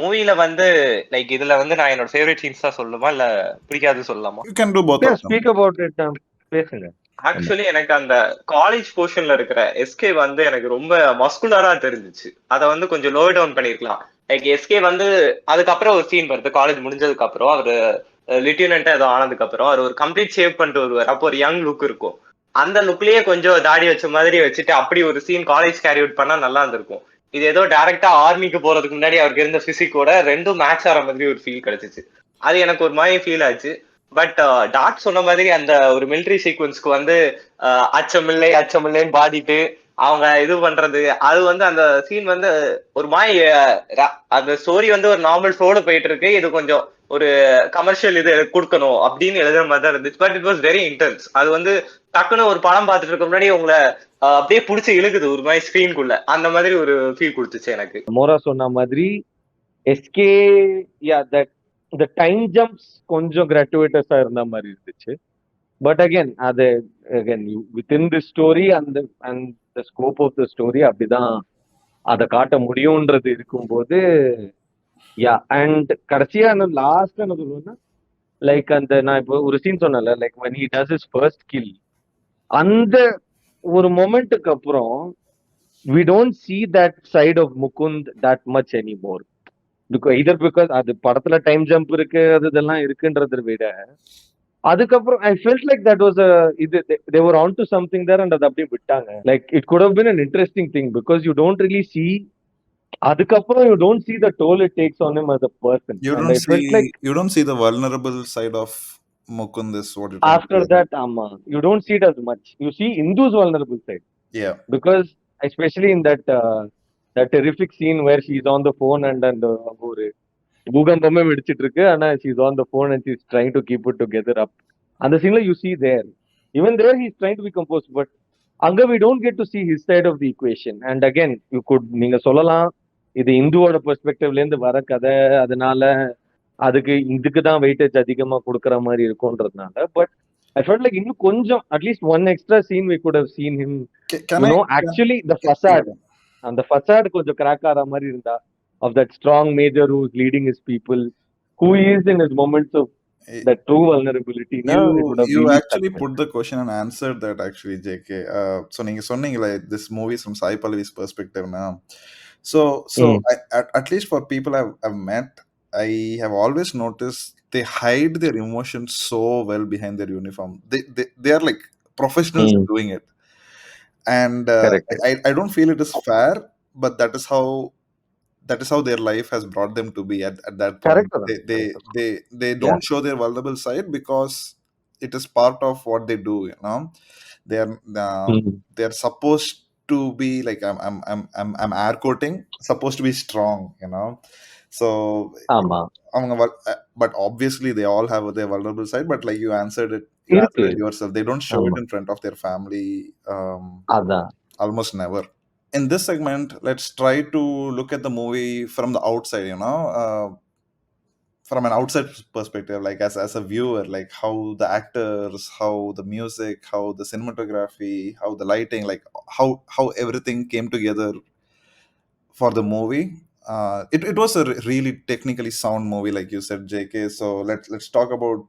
Speaker 4: மூவில வந்து லைக் இதுல வந்து நான் என்னோட ஃபேவரட் சீன்ஸ் தான் சொல்லணுமா இல்ல பிடிக்காது சொல்லலாமா?
Speaker 1: You can do both of them.
Speaker 2: Speak about it. பேசுங்க.
Speaker 4: ஆக்சுவலி எனக்கு அந்த காலேஜ் போர்ஷன்ல இருக்கிற எஸ்கே வந்து எனக்கு ரொம்ப மஸ்குலரா தெரிஞ்சிச்சு. அதை வந்து கொஞ்சம் லோ டவுன் பண்ணிருக்கலாம். லைக் எஸ்கே வந்து அதுக்கப்புறம் ஒரு சீன் வருது காலேஜ் முடிஞ்சதுக்கு அப்புறம், அவரு லியூட்டினன்ட்டா ஏதோ ஆனதுக்கு அப்புறம் அவர் ஒரு கம்ப்ளீட் ஷேவ் பண்ணிட்டு வருவார். அப்போ ஒரு யங் லுக் இருக்கும். அந்த லுக்லயே கொஞ்சம் தாடி வச்ச மாதிரி வச்சுட்டு அப்படி ஒரு சீன் காலேஜ் கேரி அவுட் பண்ணா நல்லா இருந்திருக்கும். இது ஏதோ டைரக்டா ஆர்மிக்கு போறதுக்கு முன்னாடி அவருக்கு இருந்த பிசிக்கோட ரெண்டும் மேட்ச் ஆகிற மாதிரி ஒரு ஃபீல் கிடைச்சிச்சு. அது எனக்கு ஒரு மாதிரி ஃபீல் ஆச்சு. பட் டாட் சொன்ன மாதிரி அந்த ஒரு மிலிட்ரி சீக்வன்ஸ்க்கு வந்து அச்சமில்லைன்னு பாடிட்டு அவங்க இது பண்றது, அது வந்து அந்த சீன் வந்து ஒரு மாதிரி அந்த ஸ்டோரி வந்து ஒரு நார்மல் ஃப்ளோல போயிட்டு இருக்கு, இது கொஞ்சம் ஒரு கமர்ஷியல் இது கொடுக்கணும் அப்படின்னு எழுதுற மாதிரி தான் இருந்துச்சு. But it was very intense. அது வந்து டக்குன்னு ஒரு படம் பார்த்துட்டு இருக்க முன்னாடி உங்களை அப்படியே பிடிச்சி இழுக்குது ஒரு மாதிரி ஸ்கிரீனுக்குள்ள. அந்த மாதிரி ஒரு ஃபீல் கொடுத்துச்சு எனக்கு.
Speaker 2: மோரா சொன்ன மாதிரி எஸ்கே the டைம் ஜம்ப்ஸ் கொஞ்சம் கிராட்டுவேட்டஸா இருந்த மாதிரி இருந்துச்சு. பட் அகேன் அது வித்தின் தி ஸ்டோரி அந்த ஸ்கோப் ஆஃப் த ஸ்டோரி அப்படிதான் அதை காட்ட முடியும்ன்றது இருக்கும்போது, யா. அண்ட் கடைசியா லாஸ்ட் என்ன சொல்லுவேன்னா, லைக் அந்த நான் இப்போ ஒரு சீன் சொன்னேன்ல, like when he does his first kill, அந்த ஒரு மொமெண்ட்டுக்கு அப்புறம் we don't see that side of Mukund that much anymore. Because அது படத்துல டைம் ஜம்ப் இருக்கு, அது இதெல்லாம் இருக்குன்றதை விட அதுக்கப்புறம் I felt like that was they were on to something there and அதை அப்படியே விட்டாங்க. Like it could have been an interesting thing because you don't really see, அதுக்கப்புறம் you don't see the toll it takes on him as a person.
Speaker 1: You don't see the vulnerable side of Mukund is what it
Speaker 2: after that, you don't see it as much. You see Indu's vulnerable side.
Speaker 1: Yeah.
Speaker 2: Because especially in that terrific scene where she's on the phone and ஒரு பூகம்பமே வெடிச்சிட்டு இருக்கு, ஆனா she's on the phone and she's trying to keep it together up. அந்த சீன்ல you see there, even there he's trying to be composed, but அங்க we don't get to see his side of the equation. And again நீங்க சொல்லலாம் இது இந்துவோட பெர்ஸ்பெக்டிவ்ல இருந்து வர கதை, அதனால அதுக்கு இதுக்குதான் வெயிட்டேஜ் அதிகமா கொடுக்கற மாதிரி இருக்கும்ன்றதுனால. பட் I felt like இன்னும் கொஞ்சம் at least one extra scene we could have seen him, actually the facade, அந்த facade கொஞ்சம் கிராக் ஆற மாதிரி இருந்தா, of that strong major who's leading his people, who he is in his moments of that true vulnerability.
Speaker 1: You actually put the question and answered that actually, JK. So நீங்க சொன்னீங்களே this movie is from Sai Pallavi's perspective now. So at least for people I've met, I have always noticed they hide their emotions so well behind their uniform. They are like professionals doing it. And I don't feel it is fair, but that is how their life has brought them to be at that point. They don't show their vulnerable side because it is part of what they do, you know. They're supposed to be like, I'm air quoting, supposed to be strong, you know. So but obviously they all have their vulnerable side, but like you answered it yourself, they don't show it in front of their family, almost never. In this segment, let's try to look at the movie from the outside, you know, from an outside perspective, like as a viewer, like how the actors, how the music, how the cinematography, how the lighting, like how everything came together for the movie. It was a really technically sound movie, like you said, JK. So let's talk about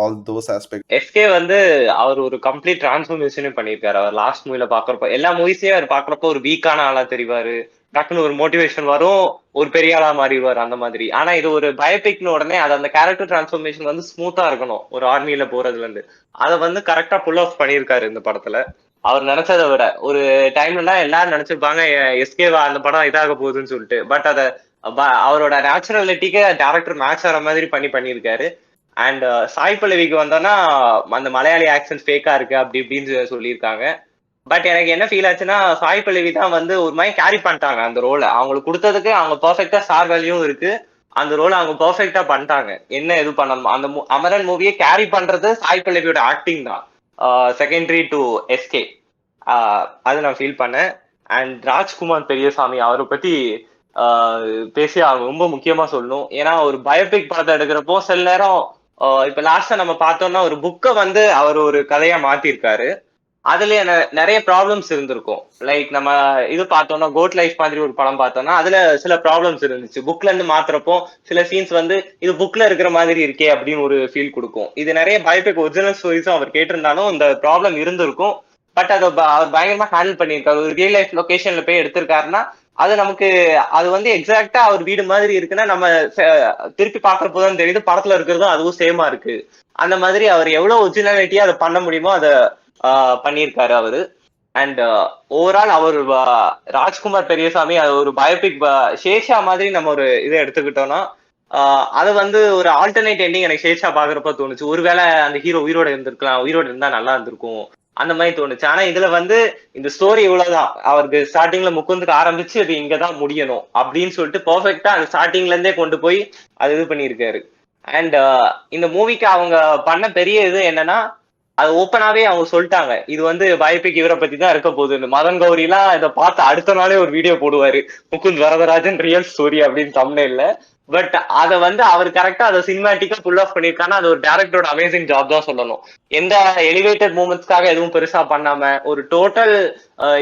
Speaker 1: all those aspects.
Speaker 4: SK வந்து அவர் ஒரு complete டிரான்ஸ்ஃபர்மேஷனே பண்ணியிருக்காரு. அவர் last மூவில பாக்குறப்ப எல்லா மூவிஸையும் அவர் பாக்குறப்போ ஒரு வீக்கான ஆளா தெரிவாரு, டக்குன்னு ஒரு மோட்டிவேஷன் வரும், ஒரு பெரிய ஆளா மாறிடுவாரு அந்த மாதிரி. ஆனா இது ஒரு பயோபிக்னு உடனே அது அந்த கேரக்டர் டிரான்ஸ்ஃபர்மேஷன் வந்து ஸ்மூத்தா இருக்கணும் ஒரு ஆர்மியில போறதுல இருந்து. அதை வந்து கரெக்டா புல் ஆஃப் பண்ணியிருக்காரு இந்த படத்துல. அவர் நினைச்சதை விட ஒரு டைம்ல எல்லாரும் நினைச்சிருப்பாங்க எஸ்கேவா அந்த படம் இதாக போகுதுன்னு சொல்லிட்டு. பட் அதை அவரோட நேச்சுரலிட்டிக்கு டேரக்டர் மேட்ச் ஆகிற மாதிரி பண்ணியிருக்காரு. அண்ட் சாய் பல்லவிக்கு வந்தோம்னா அந்த மலையாளி ஆக்சன்ட் ஃபேக்கா இருக்கு அப்படி இப்படின்னு சொல்லியிருக்காங்க. பட் எனக்கு என்ன ஃபீல் ஆச்சுன்னா சாய் பல்லவி தான் வந்து ஒரு மாதிரி கேரி பண்ணிட்டாங்க அந்த ரோலை. அவங்களுக்கு கொடுத்ததுக்கு அவங்க பர்ஃபெக்டா ஸ்டார் வேல்யூவும் இருக்கு, அந்த ரோலை அவங்க பர்ஃபெக்டா பண்ணிட்டாங்க. என்ன இது பண்ணணும், அந்த அமரன் மூவியை கேரி பண்றது சாய் பல்லவியோட ஆக்டிங் தான், செகண்டரி டு எஸ்கே. அது நான் ஃபீல் பண்ணேன். அண்ட் ராஜ்குமார் பெரியசாமி அவரை பத்தி பேசி அவங்க ரொம்ப முக்கியமா சொல்லணும். ஏன்னா ஒரு பயோபிக் படத்தை எடுக்கிறப்போ சில நேரம் இப்ப லாஸ்டா நம்ம பார்த்தோம்னா ஒரு புக்கை வந்து அவர் ஒரு கதையா மாத்திருக்காரு. அதுல நிறைய ப்ராப்ளம்ஸ் இருந்திருக்கும். லைக் நம்ம இது பார்த்தோம்னா கோட் லைஃப் மாதிரி ஒரு படம் பார்த்தோம்னா அதுல சில ப்ராப்ளம்ஸ் இருந்துச்சு. புக்ல இருந்து மாத்துறப்போ சில சீன்ஸ் வந்து இது புக்ல இருக்கிற மாதிரி இருக்கே அப்படின்னு ஒரு ஃபீல் கொடுக்கும். இது நிறைய பயோபிக் ஒரிஜினல் ஸ்டோரிஸும் அவர் கேட்டிருந்தாலும் இந்த ப்ராப்ளம் இருந்திருக்கும். பட் அதை அவர் பயங்கரமா ஹேண்டில் பண்ணியிருக்காரு. ஒரு ரியல் லைஃப் லொகேஷன்ல போய் எடுத்திருக்காருன்னா அது நமக்கு அது வந்து எக்ஸாக்டா அவர் வீடு மாதிரி இருக்குன்னா நம்ம திருப்பி பாக்குறப்போதான் தெரியுது படத்துல இருக்கிறதும் அதுவும் சேமா இருக்கு. அந்த மாதிரி அவர் எவ்வளவு ஒரிஜினாலிட்டியா அதை பண்ண முடியுமோ அதை பண்ணியிருக்காரு அவரு. அண்ட் ஓவரால் அவர் ராஜ்குமார் பெரியசாமி அது ஒரு பயோபிக் சேஷா மாதிரி நம்ம ஒரு இதை எடுத்துக்கிட்டோம்னா அது வந்து ஒரு ஆல்டர்னேட் எண்டிங் எனக்கு சேஷா பாக்குறப்ப தோணுச்சு. ஒருவேளை அந்த ஹீரோ உயிரோட இருந்திருக்கலாம், உயிரோட இருந்தா நல்லா இருந்திருக்கும் அந்த மாதிரி தோணுச்சு. ஆனா இதுல வந்து இந்த ஸ்டோரி இவ்வளவுதான், அவருக்கு ஸ்டார்டிங்ல முக்குந்துக்கு ஆரம்பிச்சு அது இங்கதான் முடியணும் அப்படின்னு சொல்லிட்டு பெர்ஃபெக்டா அந்த ஸ்டார்டிங்ல இருந்தே கொண்டு போய் அது இது பண்ணியிருக்காரு. அண்ட் இந்த மூவிக்கு அவங்க பண்ண பெரிய இது என்னன்னா அது ஓப்பனாவே அவங்க சொல்லிட்டாங்க இது வந்து பயோபிக் இவரை பத்தி தான் இருக்க போகுது. மதன் கௌரி எல்லாம் இதை பார்த்து அடுத்த நாளே ஒரு வீடியோ போடுவாரு, முகுந்த் வரதராஜன் ரியல் ஸ்டோரி அப்படின்னு தம்ப்நெயில்ல. பட் அதை வந்து அவர் கரெக்டா அதை சினிமேட்டிக்கா புல் ஆஃப் பண்ணிருக்காங்கன்னா அது ஒரு டேரக்டரோட அமேசிங் ஜாப் தான் சொல்லணும். எந்த எலிவேட்டட் மூமெண்ட்ஸ்க்காக எதுவும் பெருசா பண்ணாம ஒரு டோட்டல்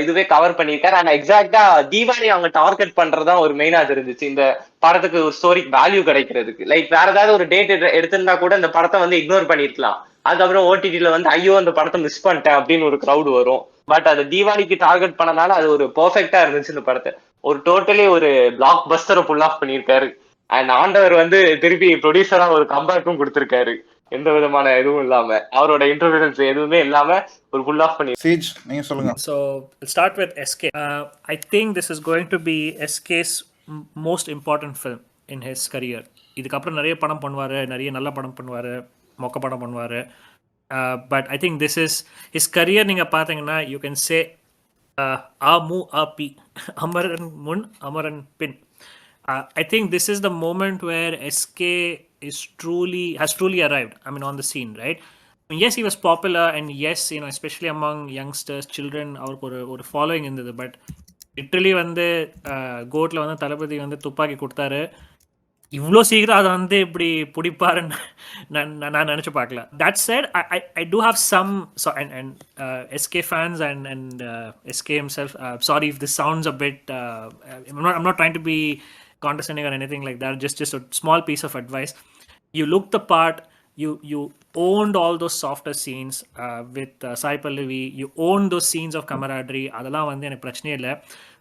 Speaker 4: இதுவே கவர் பண்ணியிருக்காரு. ஆனா எக்ஸாக்டா தீபாவளி அவங்க டார்கெட் பண்றதா ஒரு மெயினா தெரிஞ்சிச்சு இந்த படத்துக்கு ஒரு ஸ்டோரிக்கு வேல்யூ கிடைக்கிறதுக்கு. லைக் வேற ஏதாவது ஒரு டேட் எடுத்திருந்தா கூட இந்த படத்தை வந்து இக்னோர் பண்ணிருக்கலாம். அதுக்கப்புறம் ஓடிடில வந்து ஐயோ அந்த படத்தை மிஸ் பண்ணிட்டேன் அப்படின்னு ஒரு கிரௌட் வரும். பட் அது தீபாவளிக்கு டார்கெட் பண்ணனால அது ஒரு பெர்ஃபெக்டா இருந்துச்சு. இந்த படத்தை ஒரு டோட்டலி ஒரு பிளாக் பஸ்டரை புல் ஆஃப் பண்ணியிருக்காரு. அண்ட் ஆண்டவர் வந்து திருப்பி ப்ரொடியூசரா ஒரு கம்பேக்கும் கொடுத்திருக்காரு, எந்த விதமான இதுவும் இல்லாம, அவரோட இன்டர்ஃபியரன்ஸ் எதுவுமே இல்லாம ஒரு புல் ஆஃப் பண்ணி.
Speaker 1: சீஜ் நீங்க சொல்லுங்க.
Speaker 3: So we'll start with SK. I think this is going to be SK's most important film in his career. இதுக்கப்புறம் நிறைய படம் பண்ணுவாரு, நிறைய நல்ல படம் பண்ணுவாரு, மொக்க படம் பண்ணுவாரு. But I think this is his career. நீங்க பாத்தீங்கன்னா you can say a mu a p Amaran mun Amaran pin. I think this is the moment where SK has truly arrived. I mean, on the scene, right? I mean, yes, he was popular, and yes, you know, especially among youngsters, children, or following in the. But literally, வந்து கோட்ல வந்து தளபதி வந்து துப்பாக்கி கொடுத்தாரு, இவ்வளோ சீக்கிரம் அதை வந்து இப்படி பிடிப்பாருன்னு நான் நினச்சி பார்க்கல. That said, I do have some and SK fans and SK himself. Sorry if this sounds a bit. I'm not trying to be condescending or anything like that. Just a small piece of advice. You look the part. You owned all those softer scenes with Sai Pallavi. You owned those scenes of camaraderie. அதெல்லாம் வந்து எனக்கு பிரச்சனையே இல்லை.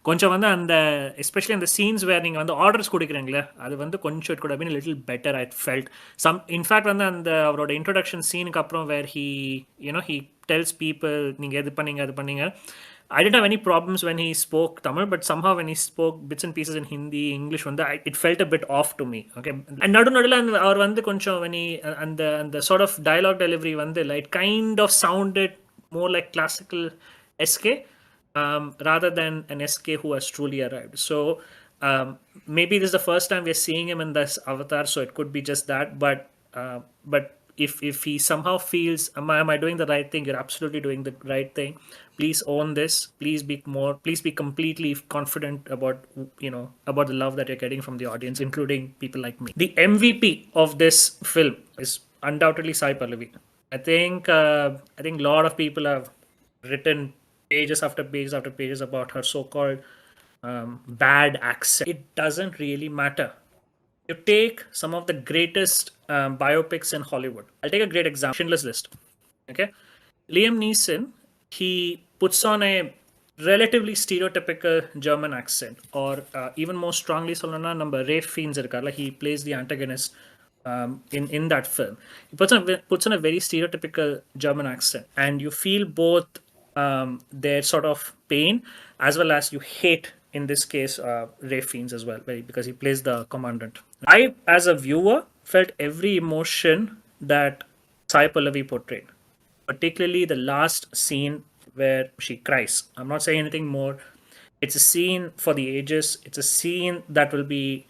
Speaker 3: கொஞ்சம் வந்து அந்த especially அந்த scenes வேர் நீங்கள் வந்து ஆர்டர்ஸ் கொடுக்குறீங்களே அது வந்து கொஞ்சம் it could have been little better. I felt in fact வந்து அந்த அவரோட இன்ட்ரொடக்ஷன் சீனுக்கு அப்புறம் வேர் ஹி டெல்ஸ் பீப்புள் நீங்கள் எது பண்ணீங்க அது பண்ணீங்க. I didn't have any problems when he spoke Tamil, but somehow when he spoke bits and pieces in Hindi, English, it felt a bit off to me. Okay, and nadunadula அவர் வந்து கொஞ்சம் when he and the sort of dialogue delivery வந்து like kind of sounded more like classical SK rather than an SK who has truly arrived. So maybe this is the first time we're seeing him in this avatar, so it could be just that. But if he somehow feels, am I doing the right thing? You're absolutely doing the right thing. Please own this. Please be completely confident about about the love that you're getting from the audience, including people like me. The MVP of this film is undoubtedly Sai Pallavi. I think a lot of people have written pages after pages after pages about her so-called bad accent. It doesn't really matter. You take some of the greatest biopics in Hollywood. I'll take a great example: Schindler's List. Okay, Liam Neeson, he puts on a relatively stereotypical German accent, or even more strongly, Solana number Ray Fiennes, like he plays the antagonist in that film. He puts on a very stereotypical German accent, and you feel both their sort of pain as well as you hate. In this case, Ray Fiennes as well, because he plays the commandant. I, as a viewer, felt every emotion that Sai Pallavi portrayed, particularly the last scene where she cries. I'm not saying anything more. It's a scene for the ages. It's a scene that will be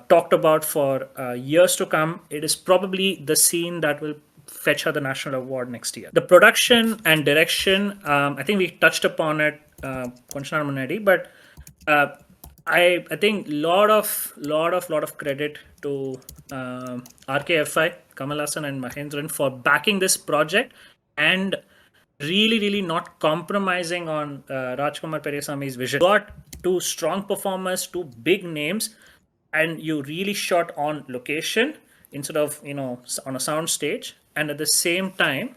Speaker 3: talked about for years to come. It is probably the scene that will fetch her the national award next year. The production and direction, I think we touched upon it, but I think lot of credit to RKFI, Kamal Hassan and Mahendran for backing this project and really not compromising on Rajkumar Peresami's vision. Got two strong performers, two big names, and you really shot on location instead of on a sound stage, and at the same time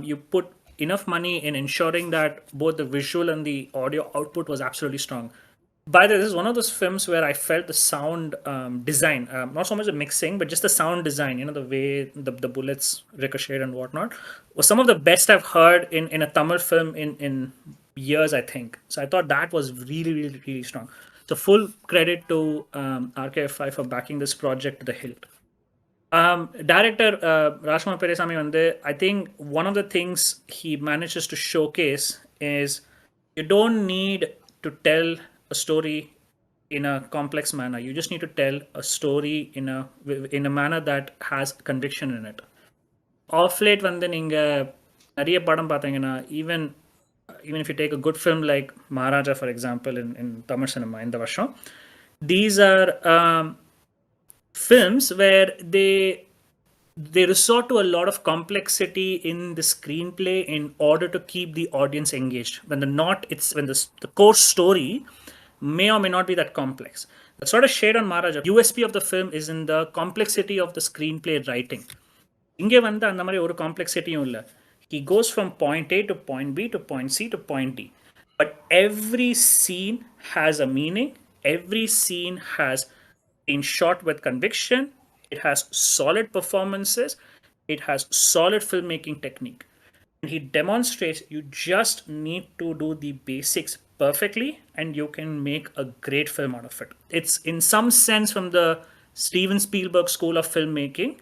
Speaker 3: you put enough money in ensuring that both the visual and the audio output was absolutely strong. By the way, this is one of those films where I felt the sound design, not so much the mixing, but just the sound design, the way the bullets ricocheted and whatnot, was some of the best I've heard in a Tamil film in years, I think. So I thought that was really strong. So full credit to RKFI for backing this project to the hilt. Director Rajkumar Peresami, I think one of the things he manages to showcase is you don't need to tell a story in a complex manner. You just need to tell a story in a manner that has conviction in it. Off late நீங்க நிறைய படம் பார்த்தீங்கன்னா even if you take a good film like Maharaja, for example, in Tamil cinema இந்த வருஷம், these are films where they resort to a lot of complexity in the screenplay in order to keep the audience engaged. When the core story may or may not be that complex. The sort of shade on Maharaja, USP of the film is in the complexity of the screenplay writing. இங்கே அந்த மாதிரி ஒரு காம்ப்ளெக்சிட்டியும் இல்லை. He goes from point A to point B to point C to point D. But every scene has a meaning. Every scene has been shot with conviction. It has solid performances. It has solid filmmaking technique. And he demonstrates you just need to do the basics perfectly and you can make a great film out of it. It's in some sense from the Steven Spielberg school of filmmaking.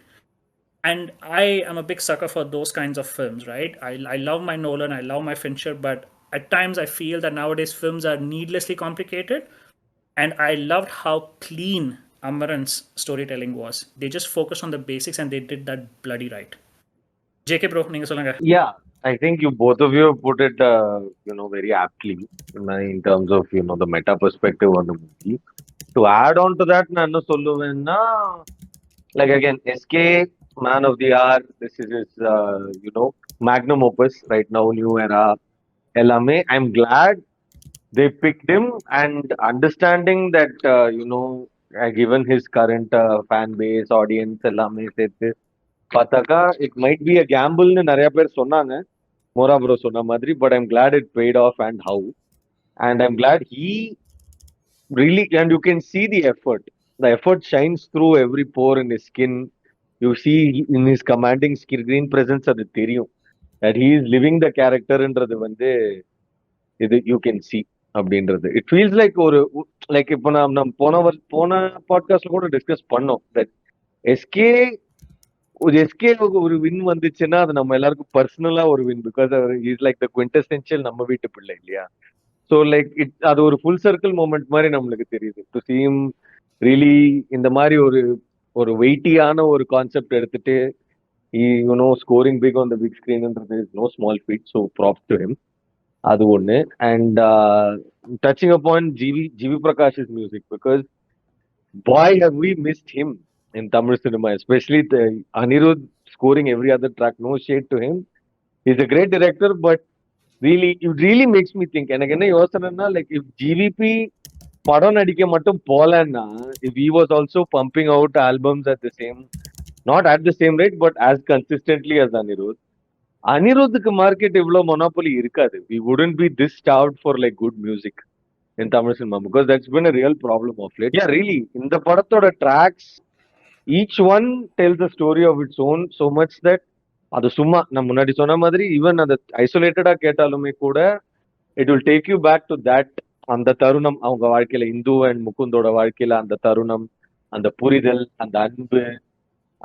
Speaker 3: And I am a big sucker for those kinds of films, right? I love my Nolan, I love my Fincher, but at times I feel that nowadays films are needlessly complicated. And I loved how clean Amaran's storytelling was. They just focused on the basics and they did that bloody right. JK bro, neenga solunga.
Speaker 2: Yeah, I think both of you put it, very aptly in terms of, the meta perspective on the movie. To add on to that, நான் என்ன சொல்லுவேன்னா, like again, SK, man of the hour, this is his, magnum opus right now, new era, எல்லாமே. I'm glad they picked him, and understanding that, given his current fan base, audience, எல்லாமே சேர்த்து பார்த்தாக்கா, it might be a gamble னு நிறைய பேர் சொன்னாங்க, மோரா bro சொன்ன மாதிரி, but I'm glad it paid off and how. And I'm glad he really, and you can see the effort. The effort shines through every pore in his skin. You see in his commanding screen presence அது தெரியும், that he is living the characterன்றது இது you can see அப்படின்றது. It feels like like இப்போ நம்ம போன பாட்காஸ்ட்ல கூட discuss பண்ணோம் that எஸ்கே ஒரு வின் வந்துச்சுன்னா அது நம்ம எல்லாருக்கும் பர்சனலா ஒரு win, because is like the குவிண்டெசென்ஷியல் நம்ம வீட்டு பிள்ளை இல்லையா. ஸோ லைக் அது ஒரு ஃபுல் சர்க்கிள் மூமெண்ட் மாதிரி நம்மளுக்கு தெரியுது. டு சீ ஹிம் ரியலி இந்த மாதிரி ஒரு வெயிட்டியான ஒரு கான்செப்ட் எடுத்துட்டு Scoring big on the big screen and there is no small feat. So props to him. அது ஒண்ணு. And touching upon GV Prakash's music, because boy have we missed him in Tamil cinema, especially the Anirudh scoring every other track. No shade to him. He's a great director, but really, it really makes me think. எனக்கு என்ன யோசனைன்னா, like if GVP படம் நடிக்க மட்டும் போலன்னா, if he was also pumping out albums at the same, not at the same rate, but as consistently as Anirudh, அனிருத்துக்கு market இவ்வளவு monopoly இருக்காது. We wouldn't be this starved for like good music in Tamil cinema, because that's been a real problem of late. Yeah, really, இந்த படத்தோட tracks, each one tells a story of its own, so much that அது சும்மா நான் முன்னாடி சொன்ன மாதிரி even அதை ஐசோலேட்டடா கேட்டாலுமே கூட it will take you back to that, அந்த தருணம் அவங்க வாழ்க்கையில, இந்து அண்ட் முகுந்தோட வாழ்க்கையில அந்த தருணம், அந்த புரிதல், அந்த அன்பு,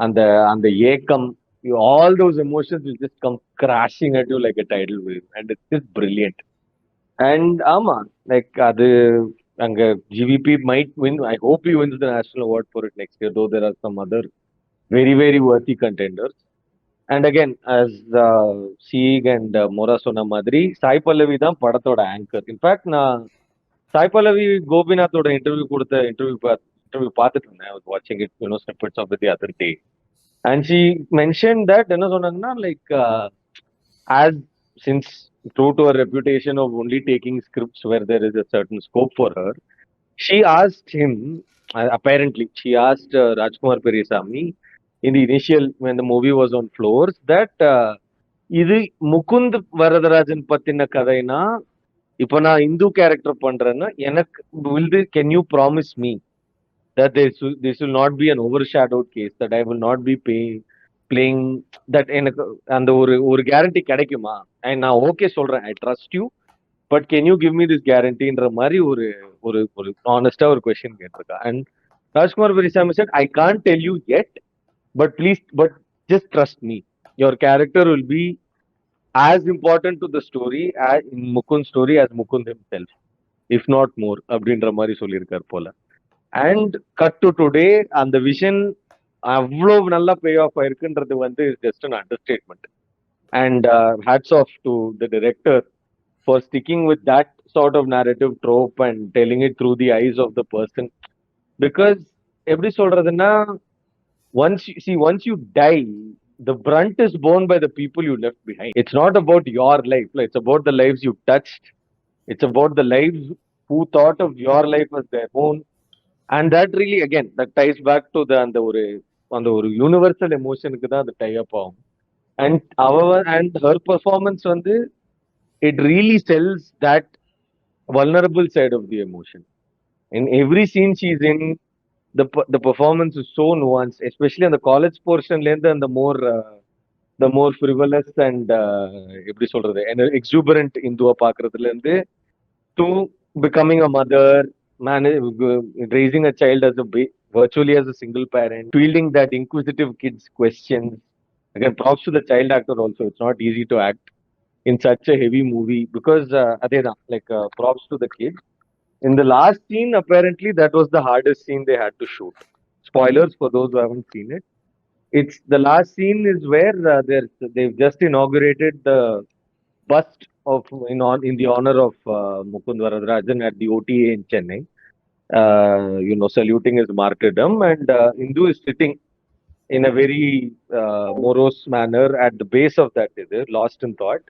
Speaker 2: அந்த அந்த ஏக்கம், all those emotions will just come crashing at you like a tidal wave, and it's just brilliant. And ஆமா, like அது அங்க GVP might win. I hope he wins the national award for it next year, though there are some other very very worthy contenders. And again, as Sieg and Mora சொன்ன மாதிரி, சாய் பல்லவி தான் படத்தோட anchor. In fact நான் Sai Pallavi கோபிநாத்தோட interview பார்த்துட்டு இருந்தேன். I was watching it, snippets of it the other day. And she mentioned that என்ன சொன்னாங்கன்னா, like as since true to her reputation of only taking scripts where there is a certain scope for her, she asked him, apparently she asked Rajkumar Perisami in the initial, when the movie was on floors, that இது முகுந்த் வரதராஜன் பத்தின கதைனா, இப்ப நான் Hindu character பண்றேன்னா எனக்கு can you promise me that this will not be an overshadowed case, that I will not be playing that, எனக்கு அந்த ஒரு guarantee கிடைக்குமா, நான் ஓகே சொல்றேன், I trust you, but can you give me this கேரண்டின்ற மாதிரி ஒரு ஒரு ஒரு ஆனஸ்டா ஒரு கொஸ்டின் கேட்டிருக்கா. And Rajkumar Periyasamy said, I can't tell you yet, but just trust me, your character will be as important to the story as in Mukund's story as Mukund himself, if not more, அப்படின்ற மாதிரி சொல்லியிருக்கார் போல. And cut to today, அந்த விஷன் அவ்வளவு நல்லா pay off ஆயிருக்குன்றது வந்து just an understatement. And hats off to the director for sticking with that sort of narrative trope and telling it through the eyes of the person. Because எப்படி சொல்றதுன்னா, once you die, the brunt is borne by the people you left behind. It's not about your life, it's about the lives you touched. It's about the lives who thought of your life as their own. And that really, again, that ties back to அந்த ஒரு universal எமோஷனுக்கு தான் அது tie அப் ஆகும். And her performance வந்து, it really sells that vulnerable side of the emotion. In every scene she's in, the performance is so nuanced, especially on the college portion length, and the more frivolous and எப்படி சொல்றது, exuberant இந்துவா பாக்குறதுல இருந்து to becoming a mother, raising a child as virtually as a single parent, fielding that inquisitive kid's questions. Again, props to the child actor also. It's not easy to act in such a heavy movie, because props to the kid. In the last scene, apparently that was the hardest scene they had to shoot. Spoilers for those who haven't seen it. It's the last scene is where they've just inaugurated the bust of in the honor of Mukund Varadarajan at the OTA in Chennai. Saluting his martyrdom, and Hindu is sitting in a very morose manner at the base of that, lost in thought.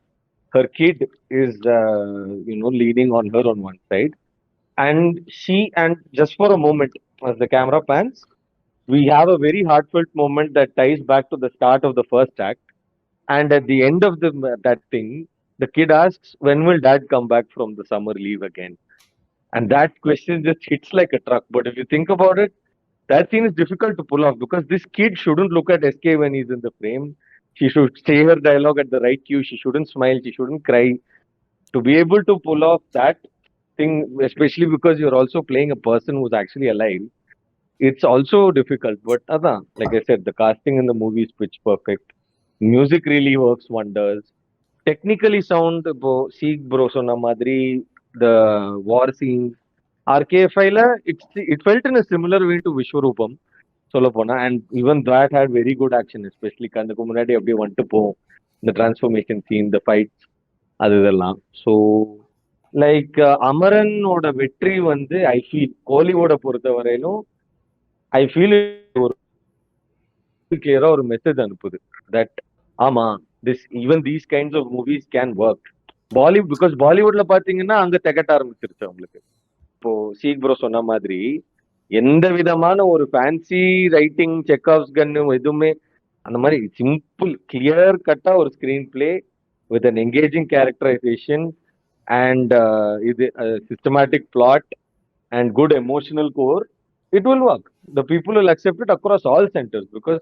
Speaker 2: Her kid is leaning on her on one side, and just for a moment, as the camera pans, we have a very heartfelt moment that ties back to the start of the first act. And at the end of that thing, the kid asks, when will dad come back from the summer leave again? And that question just hits like a truck. But if you think about it, that scene is difficult to pull off, because this kid shouldn't look at SK when he's in the frame. She should say her dialogue at the right cue. She shouldn't smile. She shouldn't cry. To be able to pull off that thing, especially because you're also playing a person who's actually alive, it's also difficult. But like I said, the casting in the movie is pitch perfect. Music really works wonders. Technically sound, Sieg bro sonna madri, the war scenes, RKFI la, it felt in a similar way to Vishwarupam. சொல்ல போனா. And even that had very good action, especially கண்ணுக்கு முன்னாடி அப்படியே வந்துட்டு போகும் இந்த transformation scene, இந்த fights, அது இதெல்லாம். ஸோ லைக் அமரனோட வெற்றி வந்து ஐ ஃபீல் கோலிவுட பொறுத்த வரையிலும் ஐ ஃபீல் ஒரு கிளியரா ஒரு மெசேஜ் அனுப்புது தட் ஆமா this even these kinds of movies can work. Bollywood, because பாலிவுட்ல பாத்தீங்கன்னா அங்க திகட்ட ஆரம்பிச்சிருச்சு அவங்களுக்கு. இப்போ சீக் ப்ரோ சொன்ன மாதிரி எந்த விதமான ஒரு ஃபேன்சி ரைட்டிங் செக்ஆப்ஸ் கன்னு எதுவுமே அந்த மாதிரி சிம்பிள் கிளியர் கட்டா ஒரு screenplay with an engaging characterisation and இது systematic plot and good emotional core, it will work. The people will accept it across all centers because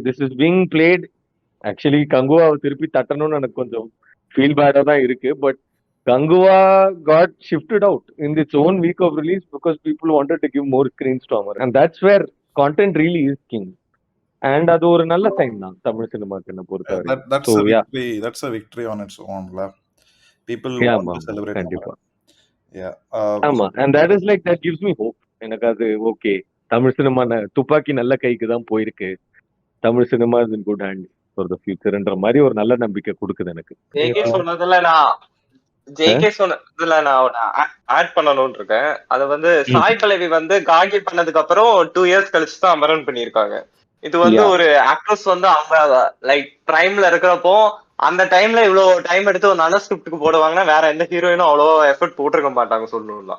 Speaker 2: this is being played. Actually கங்குவாவை திருப்பி தட்டணும்னு எனக்கு கொஞ்சம் feel பேடா தான் இருக்கு. But Kanguva got shifted out in its own week of release because people wanted to give more screens to Amaran. And that's where content really is king. And அது ஒரு நல்ல சைன் தான் தமிழ் சினிமாக்கு என்ன பொறுத்தவரை.
Speaker 1: That's
Speaker 2: So
Speaker 1: a
Speaker 2: yeah,
Speaker 1: victory. That's a victory on its own. People
Speaker 2: yeah,
Speaker 1: want to
Speaker 2: ஆமா
Speaker 1: celebrate
Speaker 2: கண்டிப்பா.
Speaker 1: Amaran. Yeah.
Speaker 2: ஆமா, and that is like that gives me hope. எனக்கு அது ஓகே, தமிழ் சினிமா துப்பாக்கி நல்ல கைக்கு தான் போயிருக்கு, Tamil cinema is in good hand for the ஃபியூச்சர்ன்ற மாதிரி ஒரு நல்ல நம்பிக்கை கொடுக்குது எனக்கு.
Speaker 4: ஜேகே சொன்னதுல நான் ஆட் பண்ணணும்னு இருக்கேன். அது வந்து சாய் பல்லவி வந்து காகி பண்ணதுக்கு அப்புறம் 2 years கழிச்சு தான் அமரன் பண்ணிருக்காங்க. இது வந்து ஒரு ஆக்ட்ரஸ் வந்து அவங்க லைக் பிரைம்ல இருக்கிறப்போ அந்த டைம்ல இவ்வளவு டைம் எடுத்து ஒரு நல்ல ஸ்கிரிப்டுக்கு போடுவாங்கன்னா வேற எந்த ஹீரோயினும் அவ்வளோ எஃபர்ட் போட்டிருக்க மாட்டாங்க சொல்லணும்னா.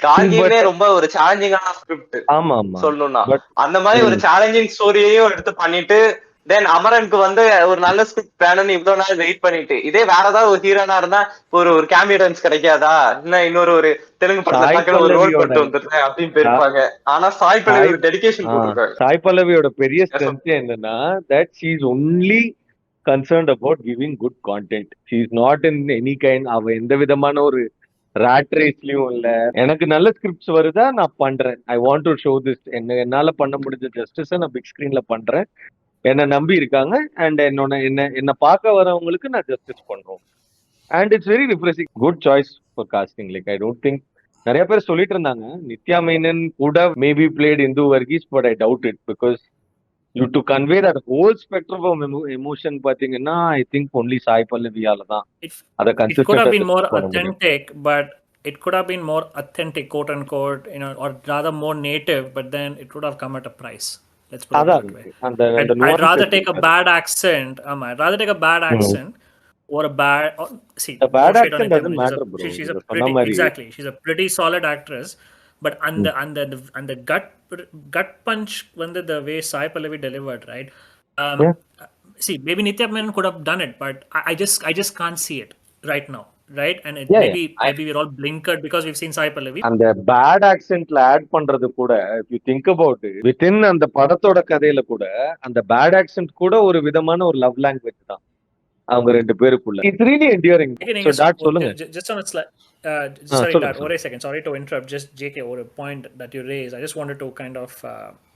Speaker 4: கார்கியுமே ரொம்ப ஒரு சேலஞ்சிங்கான ஸ்கிரிப்ட்
Speaker 2: ஆமா ஆமா,
Speaker 4: சொல்லணும்னா. அந்த மாதிரி ஒரு சேலஞ்சிங் ஸ்டோரியையும் எடுத்து பண்ணிட்டு தென் அமரனுக்கு வந்து ஒரு நல்ல ஸ்கிரிப்ட் வேணும்னு இவ்வளவு நாள் வெயிட் பண்ணிட்டு, இதே வேற ஏதாவது ஒரு ஹீரோனா இருந்தா ஒரு கேமியோ டான்ஸ் கிடைக்காதா, இன்னும் இன்னொரு ஒரு தெலுங்கு படத்துல ஒரு ரோல் பண்ணிட்டு வந்துருக்கேன் அப்படின்னு போயிருப்பாங்க. ஆனா சாய் பல்லவி ஒரு டெடிகேஷன் போட்டிருக்காங்க.
Speaker 2: சாய் பல்லவியோட பெரிய ஸ்ட்ரென்த் என்னன்னா that she is only concerned about giving good content. She is not in any kind, அவ எந்த விதமான ஒரு ராட் ரேஸ்லயும் இல்ல. எனக்கு நல்ல ஸ்கிரிப்ட்ஸ் வருதா நான் பண்றேன், I want to show this, என்னால பண்ண முடிஞ்ச ஜஸ்டிஸ் நான் பிக் ஸ்கிரீன்ல பண்றேன், என்ன நம்பி இருக்காங்க அண்ட் என்ன பார்க்க வரவங்களுக்கு நான் ஜஸ்டிஸ் பண்றோம். And it's very refreshing, good choice for casting. Like I don't think நிறைய பேர் சொல்லிட்டு இருந்தாங்க நித்யா மேனன் கூட maybe played Indhu Varghese, but I doubt it because you to convey that whole spectrum of emotion பாத்தீங்கன்னா ஐ திங்க் ஒன்லி சாய் பல்லவியால தான் அதை
Speaker 3: It could have been more
Speaker 2: கன்சிஸ்டன்டா பண்ண முடியும்.
Speaker 3: authentic, but it could have been more authentic, quote unquote, or rather more native, but then it would have come at a price. Let's put it
Speaker 2: அதான்
Speaker 3: that way.
Speaker 2: அந்த
Speaker 3: I'd
Speaker 2: nuance
Speaker 3: rather take a
Speaker 2: இருக்கு.
Speaker 3: bad accent. I'd rather take a bad accent or a bad. See,
Speaker 2: The bad
Speaker 3: no shade on
Speaker 2: accent
Speaker 3: Nitya
Speaker 2: doesn't
Speaker 3: Menon.
Speaker 2: matter, bro.
Speaker 3: She's a
Speaker 2: இத சொன்ன
Speaker 3: pretty
Speaker 2: மாதிரி
Speaker 3: exactly. She's a pretty solid actress, but and the gut punch when the way Sai Pallavi delivered, right?
Speaker 2: Yeah.
Speaker 3: See, maybe Nitya Menon could have done it, but I just can't see it right now, right? And it,
Speaker 2: Yeah,
Speaker 3: maybe we're all blinkered because we've seen Sai Pallavi.
Speaker 2: அந்த bad ஆக்சென்ட்ல add பண்றது கூட if you think about within அந்த படத்தோட கதையில கூட அந்த bad accent கூட ஒரு விதமான ஒரு லவ் லாங்குவேஜ் தான் அவங்க ரெண்டு பேருக்குள்ள. It's really enduring. So dot சொல்லுங்க.
Speaker 3: Just on its sorry, Dad, one second. Sorry to interrupt. Just JK, or a point that you raised, I just wanted to kind of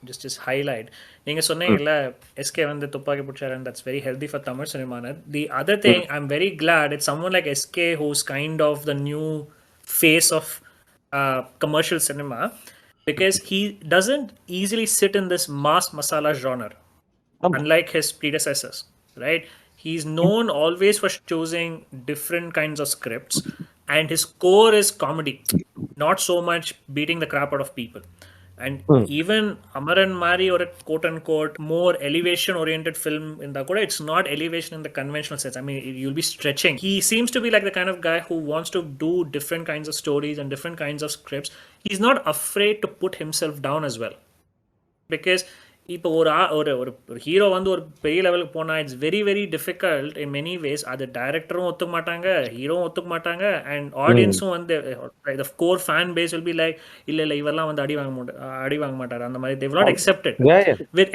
Speaker 3: just highlight. நீங்க சொன்னீங்கல்ல SK வந்து துப்பாக்கி பிடிச்சாரு, and that's very healthy for Tamil cinema. The other thing, I'm very glad it's someone like SK who's kind of the new face of commercial cinema, because he doesn't easily sit in this mass masala genre, unlike his predecessors, right? He's known always for choosing different kinds of scripts, and his core is comedy, not so much beating the crap out of people. And even Amaran Mari, or a quote unquote more elevation oriented film in the Koda, it's not elevation in the conventional sense. I mean, you'll be stretching. He seems to be like the kind of guy who wants to do different kinds of stories and different kinds of scripts. He's not afraid to put himself down as well, because இப்போ ஒரு hero வந்து ஒரு பெரிய லெவலுக்கு போனால் it's very very difficult in many ways. அது டைரக்டரும் ஒத்துக்க மாட்டாங்க, ஹீரோவும் ஒத்துக்க மாட்டாங்க, அண்ட் ஆடியன்ஸும் வந்து the core fan base will be like இல்லை இவரெல்லாம் வந்து அடி வாங்க மாட்டார், அந்த மாதிரி they will not accept it. With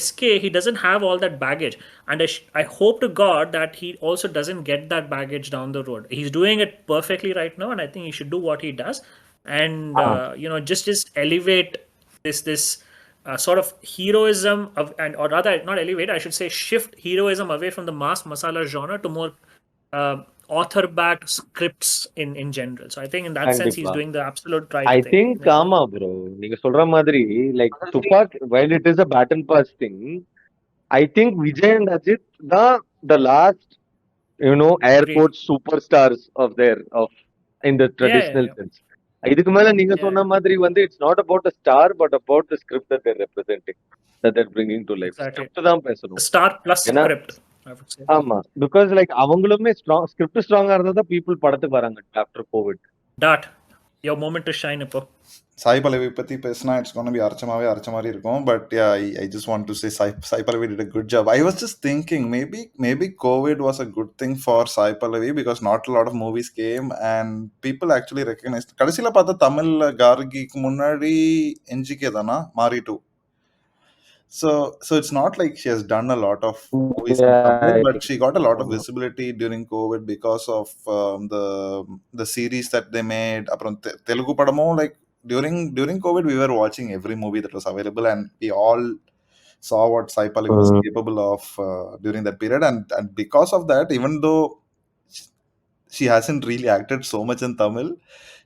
Speaker 3: SK he doesn't have all that baggage, and I hope to God that he also doesn't get that baggage down the road. He's doing it perfectly right now, and I think he should do what he does, and just elevate this sort of heroism of, or rather not elevate, I should say shift heroism away from the mass masala genre to more author-backed scripts in general. So I think in that sense, he's
Speaker 2: கண்டிப்பா.
Speaker 3: doing the absolute right
Speaker 2: I
Speaker 3: thing.
Speaker 2: think
Speaker 3: Yeah.
Speaker 2: ஆமா bro. நீங்க சொல்ற மாதிரி like துப்பாக் while it is a baton pass thing, I think Vijay and Ajit the last
Speaker 3: Agreed.
Speaker 2: airport superstars of in the
Speaker 3: Yeah, yeah,
Speaker 2: traditional
Speaker 3: yeah.
Speaker 2: sense. இதுக்கு மேல நீங்க
Speaker 3: Yeah,
Speaker 2: சொன்ன மாதிரி வந்து it's not about a star but about the script that they're representing, that they're bringing to life.
Speaker 3: exactly.
Speaker 2: Script தான்
Speaker 3: The
Speaker 2: பேசணும்.
Speaker 3: star plus
Speaker 2: ஏன்னா
Speaker 3: script, I would say.
Speaker 2: ஆமா பிகாஸ் லைக் அவங்களுமே ஸ்ட்ராங் ஸ்கிரிப்ட் ஸ்ட்ராங்கா இருந்தா தான் பீப்புள் படத்துக்கு வராங்க after Covid.
Speaker 3: That your moment to shine இப்போ.
Speaker 1: சாய் பல்லவி பத்தி பேசினா இட்ஸ் கோன் பி அரைச்சமாவே அரைச்ச மாதிரி இருக்கும். But yeah, I just want to say Sai Pallavi did a good job. I was just thinking maybe COVID was a good thing for Sai Pallavi because not a lot of movies came and people actually recognized. கடைசியில பார்த்தா தமிழ்ல கார்கிக்கு முன்னாடி NGK தானா மாறி two. So it's not like she has done a lot of movies in Tamil, but she got a lot of visibility during COVID because of the series that they made. அப்புறம் தெலுங்கு படமும் like during COVID we were watching every movie that was available and we all saw what Sai Pallavi was capable of during that period, and because of that, even though she hasn't really acted so much in Tamil,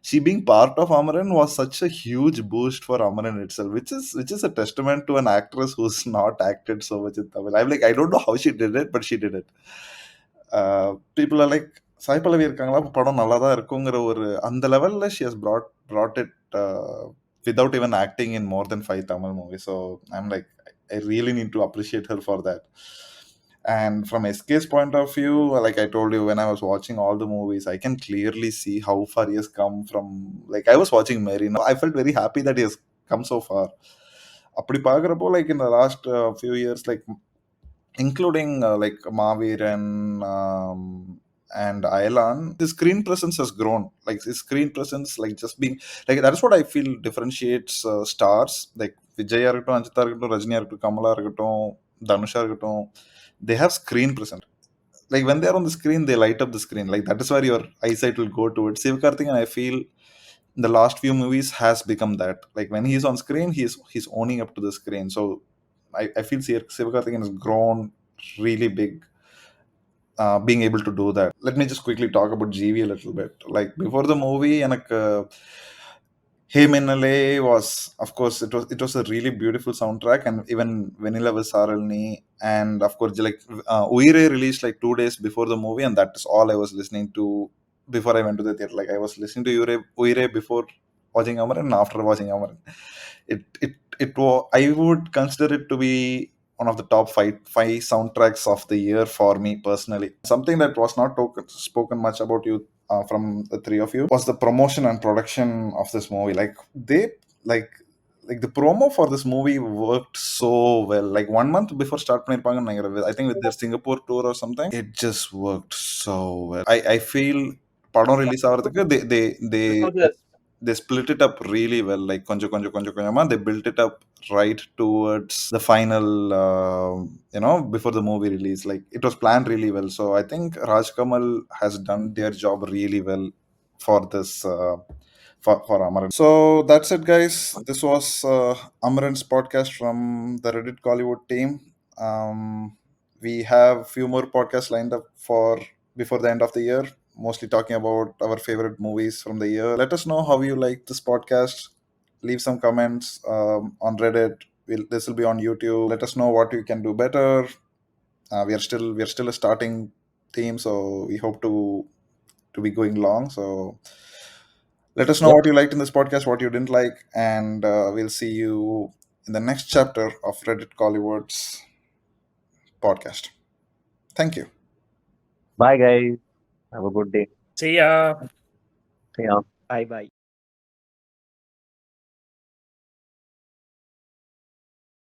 Speaker 1: she being part of Amaran was such a huge boost for Amaran itself, which is a testament to an actress who's not acted so much in Tamil. I'm like, I don't know how she did it, but she did it. People are like, Sai Pallavi இருக்காங்களா படம் நல்லா தான் இருக்குங்கிற ஒரு அந்த லெவல்ல she has brought it without even acting in more than 5 Tamil movies. So I'm like, I really need to appreciate her for that. And from SK's point of view, like I told you, when I was watching all the movies, I can clearly see how far he has come from. Like I was watching Mary, now I felt very happy that he has come so far. அப்படி பார்க்குறப்போ like in the last few years, like including like Maviran and Aylan, his screen presence has grown. Like his screen presence, like just being like that's what I feel differentiates stars. Like Vijay இருக்கட்டும், அஜித்தா இருக்கட்டும், ரஜினியா இருக்கட்டும், கமலா இருக்கட்டும், தனுஷா இருக்கட்டும், they have screen presence. Like when they are on the screen, they light up the screen. Like that is where your eyesight will go towards. Shivakarthikeyan, I feel, in the last few movies has become that. Like when he's on screen, he's owning up to the screen. So I feel Shivakarthikeyan has grown really big, being able to do that. Let me just quickly talk about GV a little bit. Like before the movie, and Hey Minnale was, of course, it was a really beautiful soundtrack, and even Vanilla Visaralni, and of course, like Uire released like 2 days before the movie, and that is all I was listening to before I went to the theater. Like I was listening to Uire before watching Amaran and after watching Amaran. I would consider it to be one of the top five soundtracks of the year for me personally. Something that was not spoken much about you from the three of you was the promotion and production of this movie. Like they like the promo for this movie worked so well. Like 1 month before start பண்ணிருப்பாங்கன்னு நினைக்கிறேன். I think with their Singapore tour or something, it just worked so well. I feel படம் release ஆகிறதுக்கு they split it up really well. Like கொஞ்சமா they built it up right towards the final before the movie release. Like it was planned really well. So I think Raj Kamal has done their job really well for this for Amaran. So that's it, guys. This was Amaran's podcast from the Reddit Kollywood team. We have few more podcasts lined up for before the end of the year, mostly talking about our favorite movies from the year. Let us know how you like this podcast. Leave some comments on Reddit. This will be on YouTube. Let us know what you can do better. We are still a starting team, so we hope to be going long. So let us know
Speaker 2: Yep.
Speaker 1: what you liked in this podcast, what you didn't like, and we'll see you in the next chapter of Reddit Kollywood's podcast. Thank you.
Speaker 2: Bye guys. Have a good day.
Speaker 3: See ya.
Speaker 2: See ya.
Speaker 5: Bye bye.